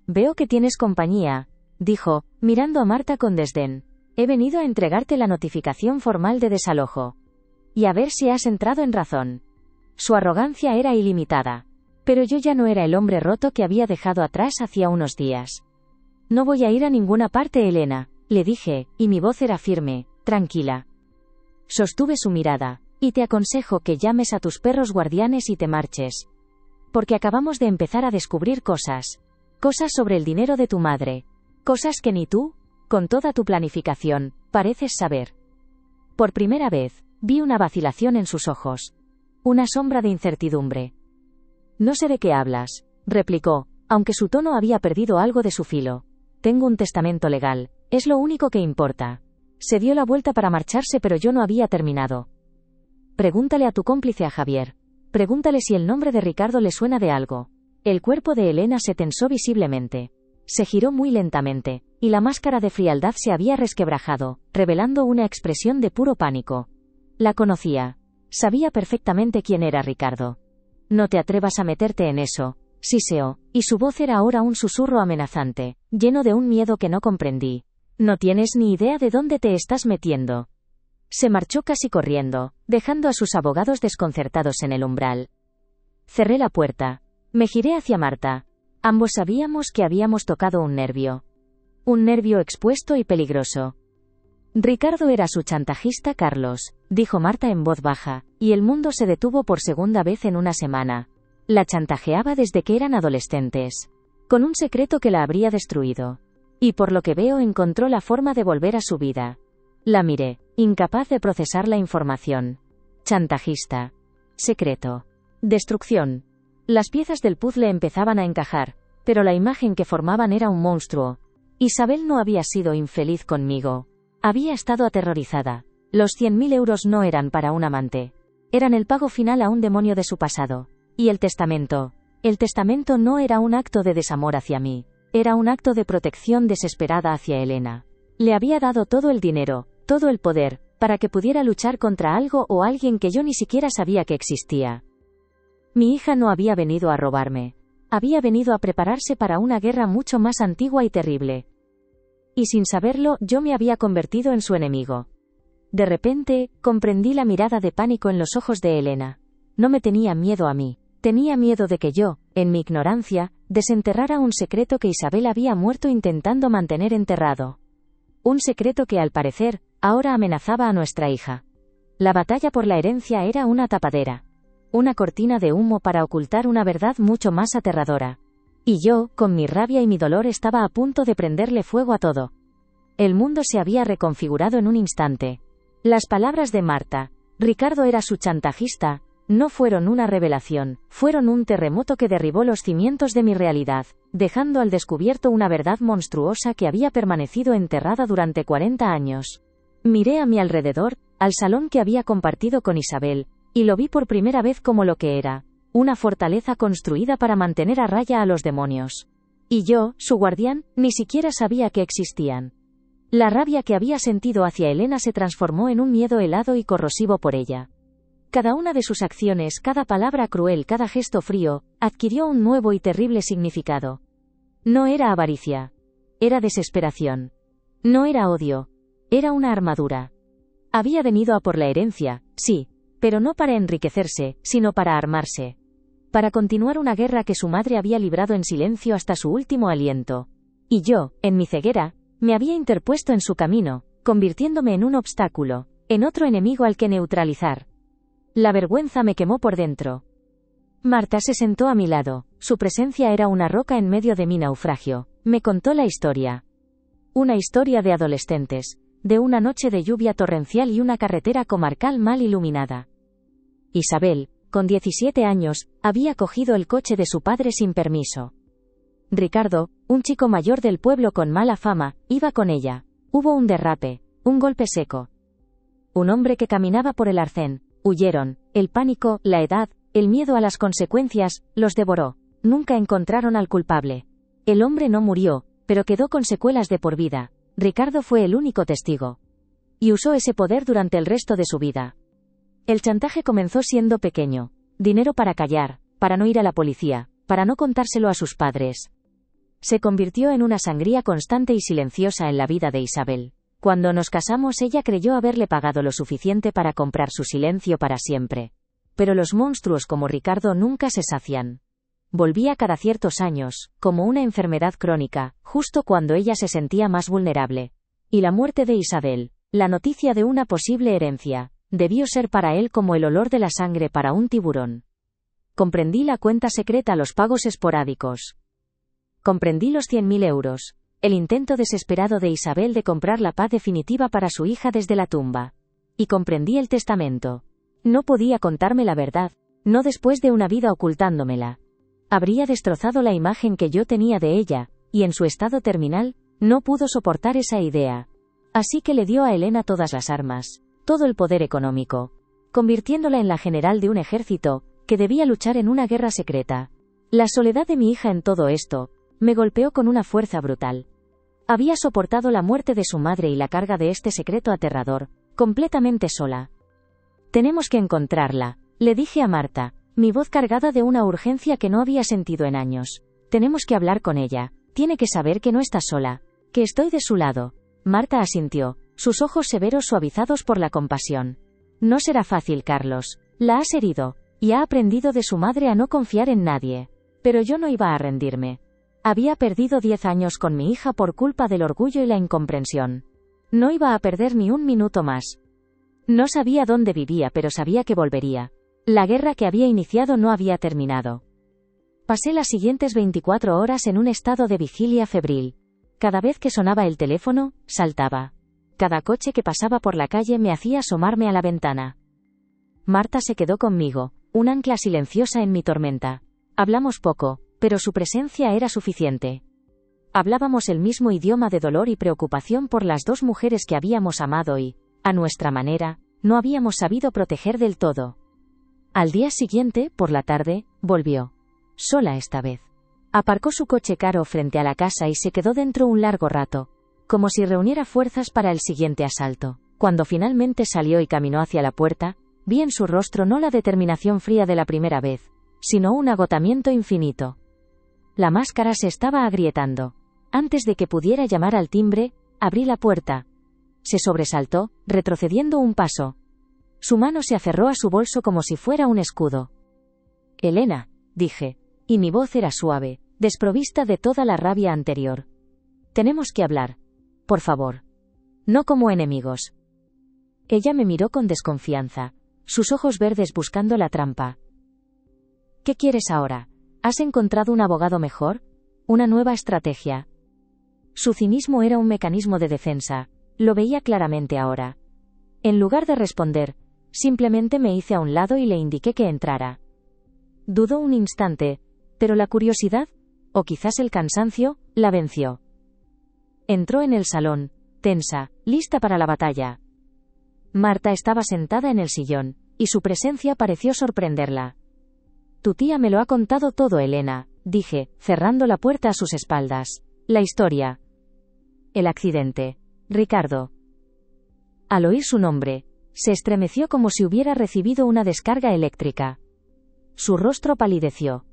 Veo que tienes compañía, dijo, mirando a Marta con desdén. He venido a entregarte la notificación formal de desalojo. Y a ver si has entrado en razón. Su arrogancia era ilimitada. Pero yo ya no era el hombre roto que había dejado atrás hacía unos días. No voy a ir a ninguna parte, Elena, le dije, y mi voz era firme, tranquila. Sostuve su mirada. Y te aconsejo que llames a tus perros guardianes y te marches. Porque acabamos de empezar a descubrir cosas. Cosas sobre el dinero de tu madre. Cosas que ni tú, con toda tu planificación, pareces saber. Por primera vez, vi una vacilación en sus ojos. Una sombra de incertidumbre. No sé de qué hablas, replicó, aunque su tono había perdido algo de su filo. Tengo un testamento legal, es lo único que importa. Se dio la vuelta para marcharse, pero yo no había terminado. Pregúntale a tu cómplice, a Javier. Pregúntale si el nombre de Ricardo le suena de algo. El cuerpo de Elena se tensó visiblemente. Se giró muy lentamente, y la máscara de frialdad se había resquebrajado, revelando una expresión de puro pánico. La conocía. Sabía perfectamente quién era Ricardo. No te atrevas a meterte en eso, siseó, y su voz era ahora un susurro amenazante, lleno de un miedo que no comprendí. No tienes ni idea de dónde te estás metiendo. Se marchó casi corriendo, dejando a sus abogados desconcertados en el umbral. Cerré la puerta. Me giré hacia Marta. Ambos sabíamos que habíamos tocado un nervio. Un nervio expuesto y peligroso. Ricardo era su chantajista Carlos, dijo Marta en voz baja, y el mundo se detuvo por segunda vez en una semana. La chantajeaba desde que eran adolescentes. Con un secreto que la habría destruido. Y por lo que veo encontró la forma de volver a su vida. La miré, incapaz de procesar la información. Chantajista. Secreto. Destrucción. Las piezas del puzzle empezaban a encajar, pero la imagen que formaban era un monstruo. Isabel no había sido infeliz conmigo. Había estado aterrorizada. Los 100.000 euros no eran para un amante. Eran el pago final a un demonio de su pasado. Y el testamento. El testamento no era un acto de desamor hacia mí. Era un acto de protección desesperada hacia Elena. Le había dado todo el dinero, todo el poder, para que pudiera luchar contra algo o alguien que yo ni siquiera sabía que existía. Mi hija no había venido a robarme. Había venido a prepararse para una guerra mucho más antigua y terrible. Y sin saberlo, yo me había convertido en su enemigo. De repente, comprendí la mirada de pánico en los ojos de Elena. No me tenía miedo a mí. Tenía miedo de que yo, en mi ignorancia, desenterrara un secreto que Isabel había muerto intentando mantener enterrado. Un secreto que, al parecer, ahora amenazaba a nuestra hija. La batalla por la herencia era una tapadera. Una cortina de humo para ocultar una verdad mucho más aterradora. Y yo, con mi rabia y mi dolor, estaba a punto de prenderle fuego a todo. El mundo se había reconfigurado en un instante. Las palabras de Marta, Ricardo era su chantajista, no fueron una revelación, fueron un terremoto que derribó los cimientos de mi realidad, dejando al descubierto una verdad monstruosa que había permanecido enterrada durante 40 años. Miré a mi alrededor, al salón que había compartido con Isabel, y lo vi por primera vez como lo que era, una fortaleza construida para mantener a raya a los demonios. Y yo, su guardián, ni siquiera sabía que existían. La rabia que había sentido hacia Elena se transformó en un miedo helado y corrosivo por ella. Cada una de sus acciones, cada palabra cruel, cada gesto frío, adquirió un nuevo y terrible significado. No era avaricia. Era desesperación. No era odio. Era una armadura. Había venido a por la herencia, sí, pero no para enriquecerse, sino para armarse. Para continuar una guerra que su madre había librado en silencio hasta su último aliento. Y yo, en mi ceguera, me había interpuesto en su camino, convirtiéndome en un obstáculo, en otro enemigo al que neutralizar. La vergüenza me quemó por dentro. Marta se sentó a mi lado, su presencia era una roca en medio de mi naufragio. Me contó la historia. Una historia de adolescentes, de una noche de lluvia torrencial y una carretera comarcal mal iluminada. Isabel, con 17 años, había cogido el coche de su padre sin permiso. Ricardo, un chico mayor del pueblo con mala fama, iba con ella. Hubo un derrape, un golpe seco. Un hombre que caminaba por el arcén. Huyeron. El pánico, la edad, el miedo a las consecuencias, los devoró. Nunca encontraron al culpable. El hombre no murió, pero quedó con secuelas de por vida. Ricardo fue el único testigo. Y usó ese poder durante el resto de su vida. El chantaje comenzó siendo pequeño. Dinero para callar, para no ir a la policía, para no contárselo a sus padres. Se convirtió en una sangría constante y silenciosa en la vida de Isabel. Cuando nos casamos ella creyó haberle pagado lo suficiente para comprar su silencio para siempre. Pero los monstruos como Ricardo nunca se sacian. Volvía cada ciertos años, como una enfermedad crónica, justo cuando ella se sentía más vulnerable. Y la muerte de Isabel, la noticia de una posible herencia, debió ser para él como el olor de la sangre para un tiburón. Comprendí la cuenta secreta, los pagos esporádicos. Comprendí los 100.000 euros. El intento desesperado de Isabel de comprar la paz definitiva para su hija desde la tumba. Y comprendí el testamento. No podía contarme la verdad, no después de una vida ocultándomela. Habría destrozado la imagen que yo tenía de ella, y en su estado terminal, no pudo soportar esa idea. Así que le dio a Elena todas las armas, todo el poder económico, convirtiéndola en la general de un ejército, que debía luchar en una guerra secreta. La soledad de mi hija en todo esto, me golpeó con una fuerza brutal. Había soportado la muerte de su madre y la carga de este secreto aterrador, completamente sola. Tenemos que encontrarla, le dije a Marta, Mi voz cargada de una urgencia que no había sentido en años. Tenemos que hablar con ella. Tiene que saber que no está sola. Que estoy de su lado. Marta asintió, sus ojos severos suavizados por la compasión. No será fácil, Carlos. La has herido. Y ha aprendido de su madre a no confiar en nadie. Pero yo no iba a rendirme. Había perdido 10 años con mi hija por culpa del orgullo y la incomprensión. No iba a perder ni un minuto más. No sabía dónde vivía, pero sabía que volvería. La guerra que había iniciado no había terminado. Pasé las siguientes 24 horas en un estado de vigilia febril. Cada vez que sonaba el teléfono, saltaba. Cada coche que pasaba por la calle me hacía asomarme a la ventana. Marta se quedó conmigo, un ancla silenciosa en mi tormenta. Hablamos poco, pero su presencia era suficiente. Hablábamos el mismo idioma de dolor y preocupación por las dos mujeres que habíamos amado y, a nuestra manera, no habíamos sabido proteger del todo. Al día siguiente, por la tarde, volvió. Sola esta vez. Aparcó su coche caro frente a la casa y se quedó dentro un largo rato, como si reuniera fuerzas para el siguiente asalto. Cuando finalmente salió y caminó hacia la puerta, vi en su rostro no la determinación fría de la primera vez, sino un agotamiento infinito. La máscara se estaba agrietando. Antes de que pudiera llamar al timbre, abrí la puerta. Se sobresaltó, retrocediendo un paso. Su mano se aferró a su bolso como si fuera un escudo. Elena, dije, y mi voz era suave, desprovista de toda la rabia anterior. Tenemos que hablar. Por favor. No como enemigos. Ella me miró con desconfianza, sus ojos verdes buscando la trampa. ¿Qué quieres ahora? ¿Has encontrado un abogado mejor? ¿Una nueva estrategia? Su cinismo era un mecanismo de defensa, lo veía claramente ahora. En lugar de responder, simplemente me hice a un lado y le indiqué que entrara. Dudó un instante, pero la curiosidad, o quizás el cansancio, la venció. Entró en el salón, tensa, lista para la batalla. Marta estaba sentada en el sillón, y su presencia pareció sorprenderla. Tu tía me lo ha contado todo, Elena, dije, cerrando la puerta a sus espaldas. La historia. El accidente. Ricardo. Al oír su nombre, se estremeció como si hubiera recibido una descarga eléctrica. Su rostro palideció.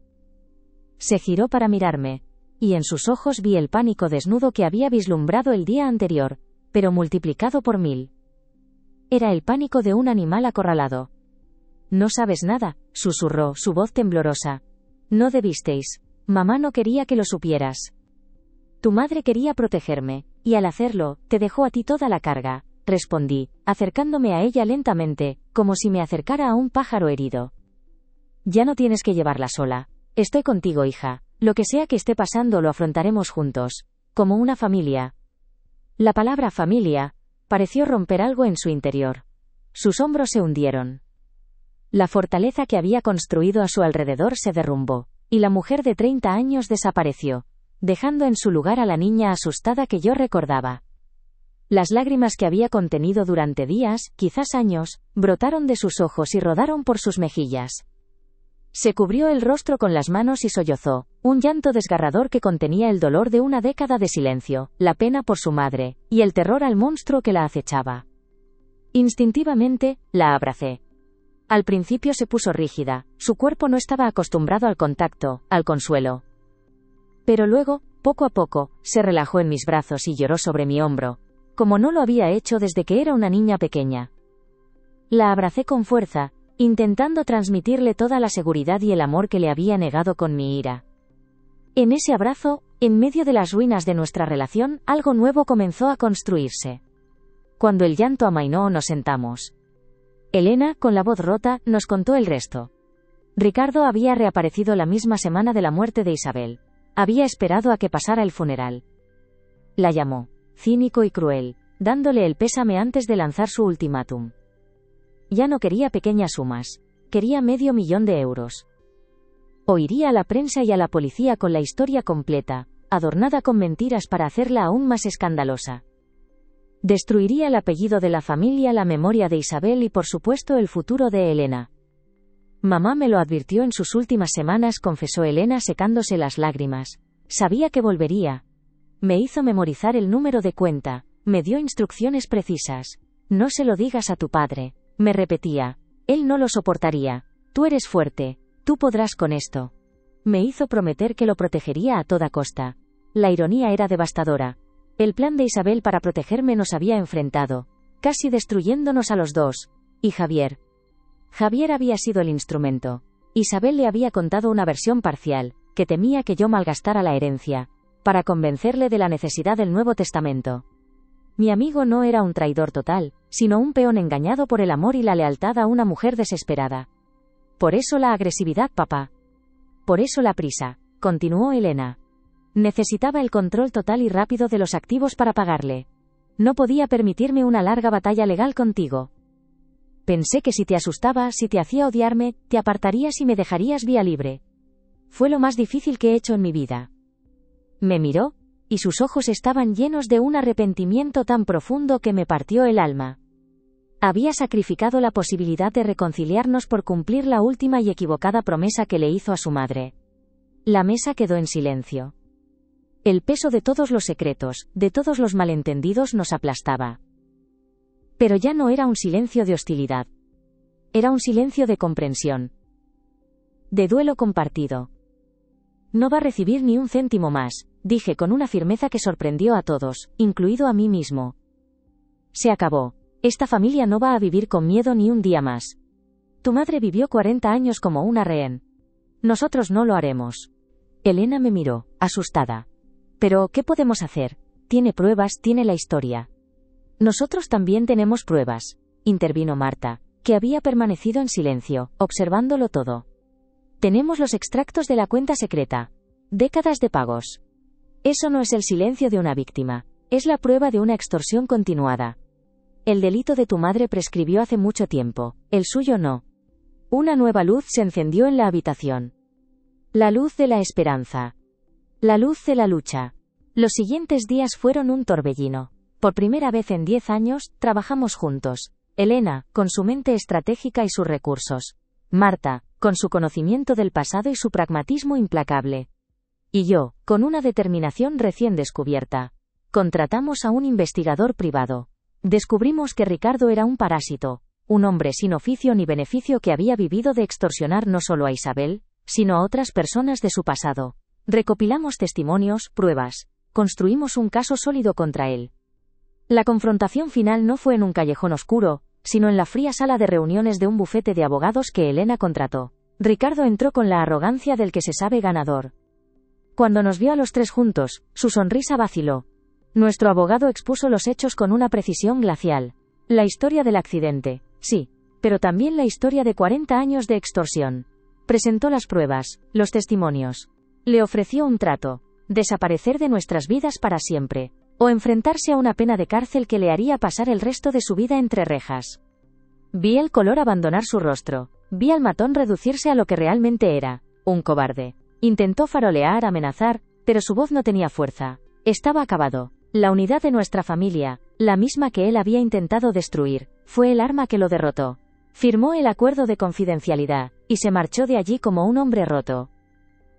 Se giró para mirarme, y en sus ojos vi el pánico desnudo que había vislumbrado el día anterior, pero multiplicado por 1000. Era el pánico de un animal acorralado. No sabes nada, susurró, su voz temblorosa. No debisteis. Mamá no quería que lo supieras. Tu madre quería protegerme, y al hacerlo, te dejó a ti toda la carga, respondí, acercándome a ella lentamente, como si me acercara a un pájaro herido. Ya no tienes que llevarla sola. Estoy contigo, hija. Lo que sea que esté pasando lo afrontaremos juntos, como una familia. La palabra familia pareció romper algo en su interior. Sus hombros se hundieron. La fortaleza que había construido a su alrededor se derrumbó, y la mujer de 30 años desapareció, dejando en su lugar a la niña asustada que yo recordaba. Las lágrimas que había contenido durante días, quizás años, brotaron de sus ojos y rodaron por sus mejillas. Se cubrió el rostro con las manos y sollozó, un llanto desgarrador que contenía el dolor de una década de silencio, la pena por su madre, y el terror al monstruo que la acechaba. Instintivamente, la abracé. Al principio se puso rígida, su cuerpo no estaba acostumbrado al contacto, al consuelo. Pero luego, poco a poco, se relajó en mis brazos y lloró sobre mi hombro, como no lo había hecho desde que era una niña pequeña. La abracé con fuerza, intentando transmitirle toda la seguridad y el amor que le había negado con mi ira. En ese abrazo, en medio de las ruinas de nuestra relación, algo nuevo comenzó a construirse. Cuando el llanto amainó, nos sentamos. Elena, con la voz rota, nos contó el resto. Ricardo había reaparecido la misma semana de la muerte de Isabel. Había esperado a que pasara el funeral. La llamó, cínico y cruel, dándole el pésame antes de lanzar su ultimátum. Ya no quería pequeñas sumas, quería €500,000. O iría a la prensa y a la policía con la historia completa, adornada con mentiras para hacerla aún más escandalosa. Destruiría el apellido de la familia, la memoria de Isabel y por supuesto el futuro de Elena. Mamá me lo advirtió en sus últimas semanas, confesó Elena secándose las lágrimas. Sabía que volvería. Me hizo memorizar el número de cuenta, me dio instrucciones precisas. No se lo digas a tu padre, me repetía. Él no lo soportaría. Tú eres fuerte. Tú podrás con esto. Me hizo prometer que lo protegería a toda costa. La ironía era devastadora. El plan de Isabel para protegerme nos había enfrentado, casi destruyéndonos a los dos. Y Javier. Javier había sido el instrumento. Isabel le había contado una versión parcial, que temía que yo malgastara la herencia, para convencerle de la necesidad del Nuevo Testamento. Mi amigo no era un traidor total, sino un peón engañado por el amor y la lealtad a una mujer desesperada. Por eso la agresividad, papá. Por eso la prisa, continuó Elena. Necesitaba el control total y rápido de los activos para pagarle. No podía permitirme una larga batalla legal contigo. Pensé que si te asustaba, si te hacía odiarme, te apartarías y me dejarías vía libre. Fue lo más difícil que he hecho en mi vida. Me miró, y sus ojos estaban llenos de un arrepentimiento tan profundo que me partió el alma. Había sacrificado la posibilidad de reconciliarnos por cumplir la última y equivocada promesa que le hizo a su madre. La mesa quedó en silencio. El peso de todos los secretos, de todos los malentendidos nos aplastaba. Pero ya no era un silencio de hostilidad. Era un silencio de comprensión. De duelo compartido. No va a recibir ni un céntimo más, dije con una firmeza que sorprendió a todos, incluido a mí mismo. Se acabó. Esta familia no va a vivir con miedo ni un día más. Tu madre vivió 40 años como una rehén. Nosotros no lo haremos. Elena me miró, asustada. Pero, ¿qué podemos hacer? Tiene pruebas, tiene la historia. Nosotros también tenemos pruebas, intervino Marta, que había permanecido en silencio, observándolo todo. Tenemos los extractos de la cuenta secreta. Décadas de pagos. Eso no es el silencio de una víctima, es la prueba de una extorsión continuada. El delito de tu madre prescribió hace mucho tiempo, el suyo no. Una nueva luz se encendió en la habitación. La luz de la esperanza. La luz de la lucha. Los siguientes días fueron un torbellino. Por primera vez en 10 años, trabajamos juntos. Elena, con su mente estratégica y sus recursos. Marta, con su conocimiento del pasado y su pragmatismo implacable. Y yo, con una determinación recién descubierta. Contratamos a un investigador privado. Descubrimos que Ricardo era un parásito, un hombre sin oficio ni beneficio que había vivido de extorsionar no solo a Isabel, sino a otras personas de su pasado. Recopilamos testimonios, pruebas. Construimos un caso sólido contra él. La confrontación final no fue en un callejón oscuro, sino en la fría sala de reuniones de un bufete de abogados que Elena contrató. Ricardo entró con la arrogancia del que se sabe ganador. Cuando nos vio a los tres juntos, su sonrisa vaciló. Nuestro abogado expuso los hechos con una precisión glacial. La historia del accidente, sí, pero también la historia de 40 años de extorsión. Presentó las pruebas, los testimonios. Le ofreció un trato: desaparecer de nuestras vidas para siempre, o enfrentarse a una pena de cárcel que le haría pasar el resto de su vida entre rejas. Vi el color abandonar su rostro, vi al matón reducirse a lo que realmente era, un cobarde. Intentó farolear, amenazar, pero su voz no tenía fuerza. Estaba acabado. La unidad de nuestra familia, la misma que él había intentado destruir, fue el arma que lo derrotó. Firmó el acuerdo de confidencialidad, y se marchó de allí como un hombre roto.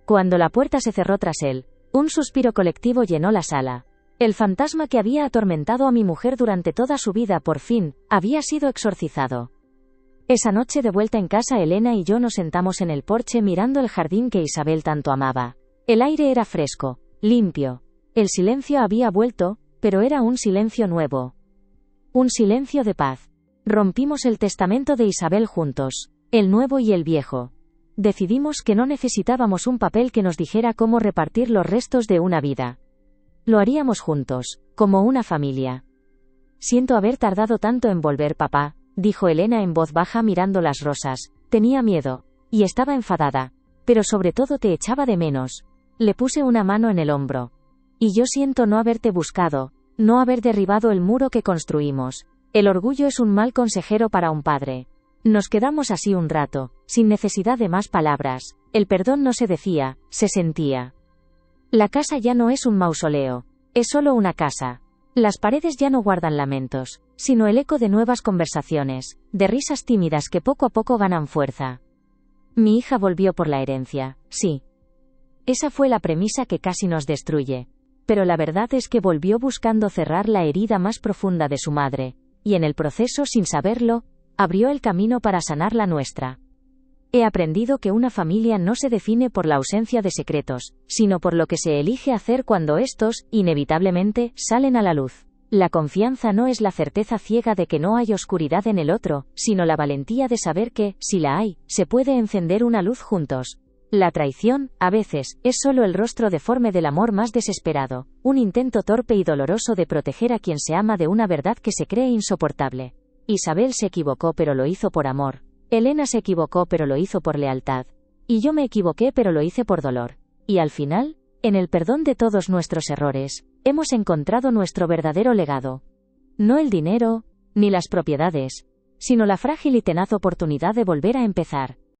Cuando la puerta se cerró tras él, un suspiro colectivo llenó la sala. El fantasma que había atormentado a mi mujer durante toda su vida por fin, había sido exorcizado. Esa noche de vuelta en casa, Elena y yo nos sentamos en el porche mirando el jardín que Isabel tanto amaba. El aire era fresco, limpio. El silencio había vuelto, pero era un silencio nuevo. Un silencio de paz. Rompimos el testamento de Isabel juntos, el nuevo y el viejo. Decidimos que no necesitábamos un papel que nos dijera cómo repartir los restos de una vida. Lo haríamos juntos, como una familia. Siento haber tardado tanto en volver, papá, dijo Elena en voz baja mirando las rosas. Tenía miedo, y estaba enfadada, pero sobre todo te echaba de menos. Le puse una mano en el hombro. Y yo siento no haberte buscado, no haber derribado el muro que construimos. El orgullo es un mal consejero para un padre. Nos quedamos así un rato, sin necesidad de más palabras. El perdón no se decía, se sentía. La casa ya no es un mausoleo, es solo una casa. Las paredes ya no guardan lamentos, sino el eco de nuevas conversaciones, de risas tímidas que poco a poco ganan fuerza. Mi hija volvió por la herencia, sí. Esa fue la premisa que casi nos destruye. Pero la verdad es que volvió buscando cerrar la herida más profunda de su madre, y en el proceso, sin saberlo, abrió el camino para sanar la nuestra. He aprendido que una familia no se define por la ausencia de secretos, sino por lo que se elige hacer cuando estos, inevitablemente, salen a la luz. La confianza no es la certeza ciega de que no hay oscuridad en el otro, sino la valentía de saber que, si la hay, se puede encender una luz juntos. La traición, a veces, es solo el rostro deforme del amor más desesperado, un intento torpe y doloroso de proteger a quien se ama de una verdad que se cree insoportable. Isabel se equivocó pero lo hizo por amor. Elena se equivocó pero lo hizo por lealtad. Y yo me equivoqué pero lo hice por dolor. Y al final, en el perdón de todos nuestros errores, hemos encontrado nuestro verdadero legado. No el dinero, ni las propiedades, sino la frágil y tenaz oportunidad de volver a empezar.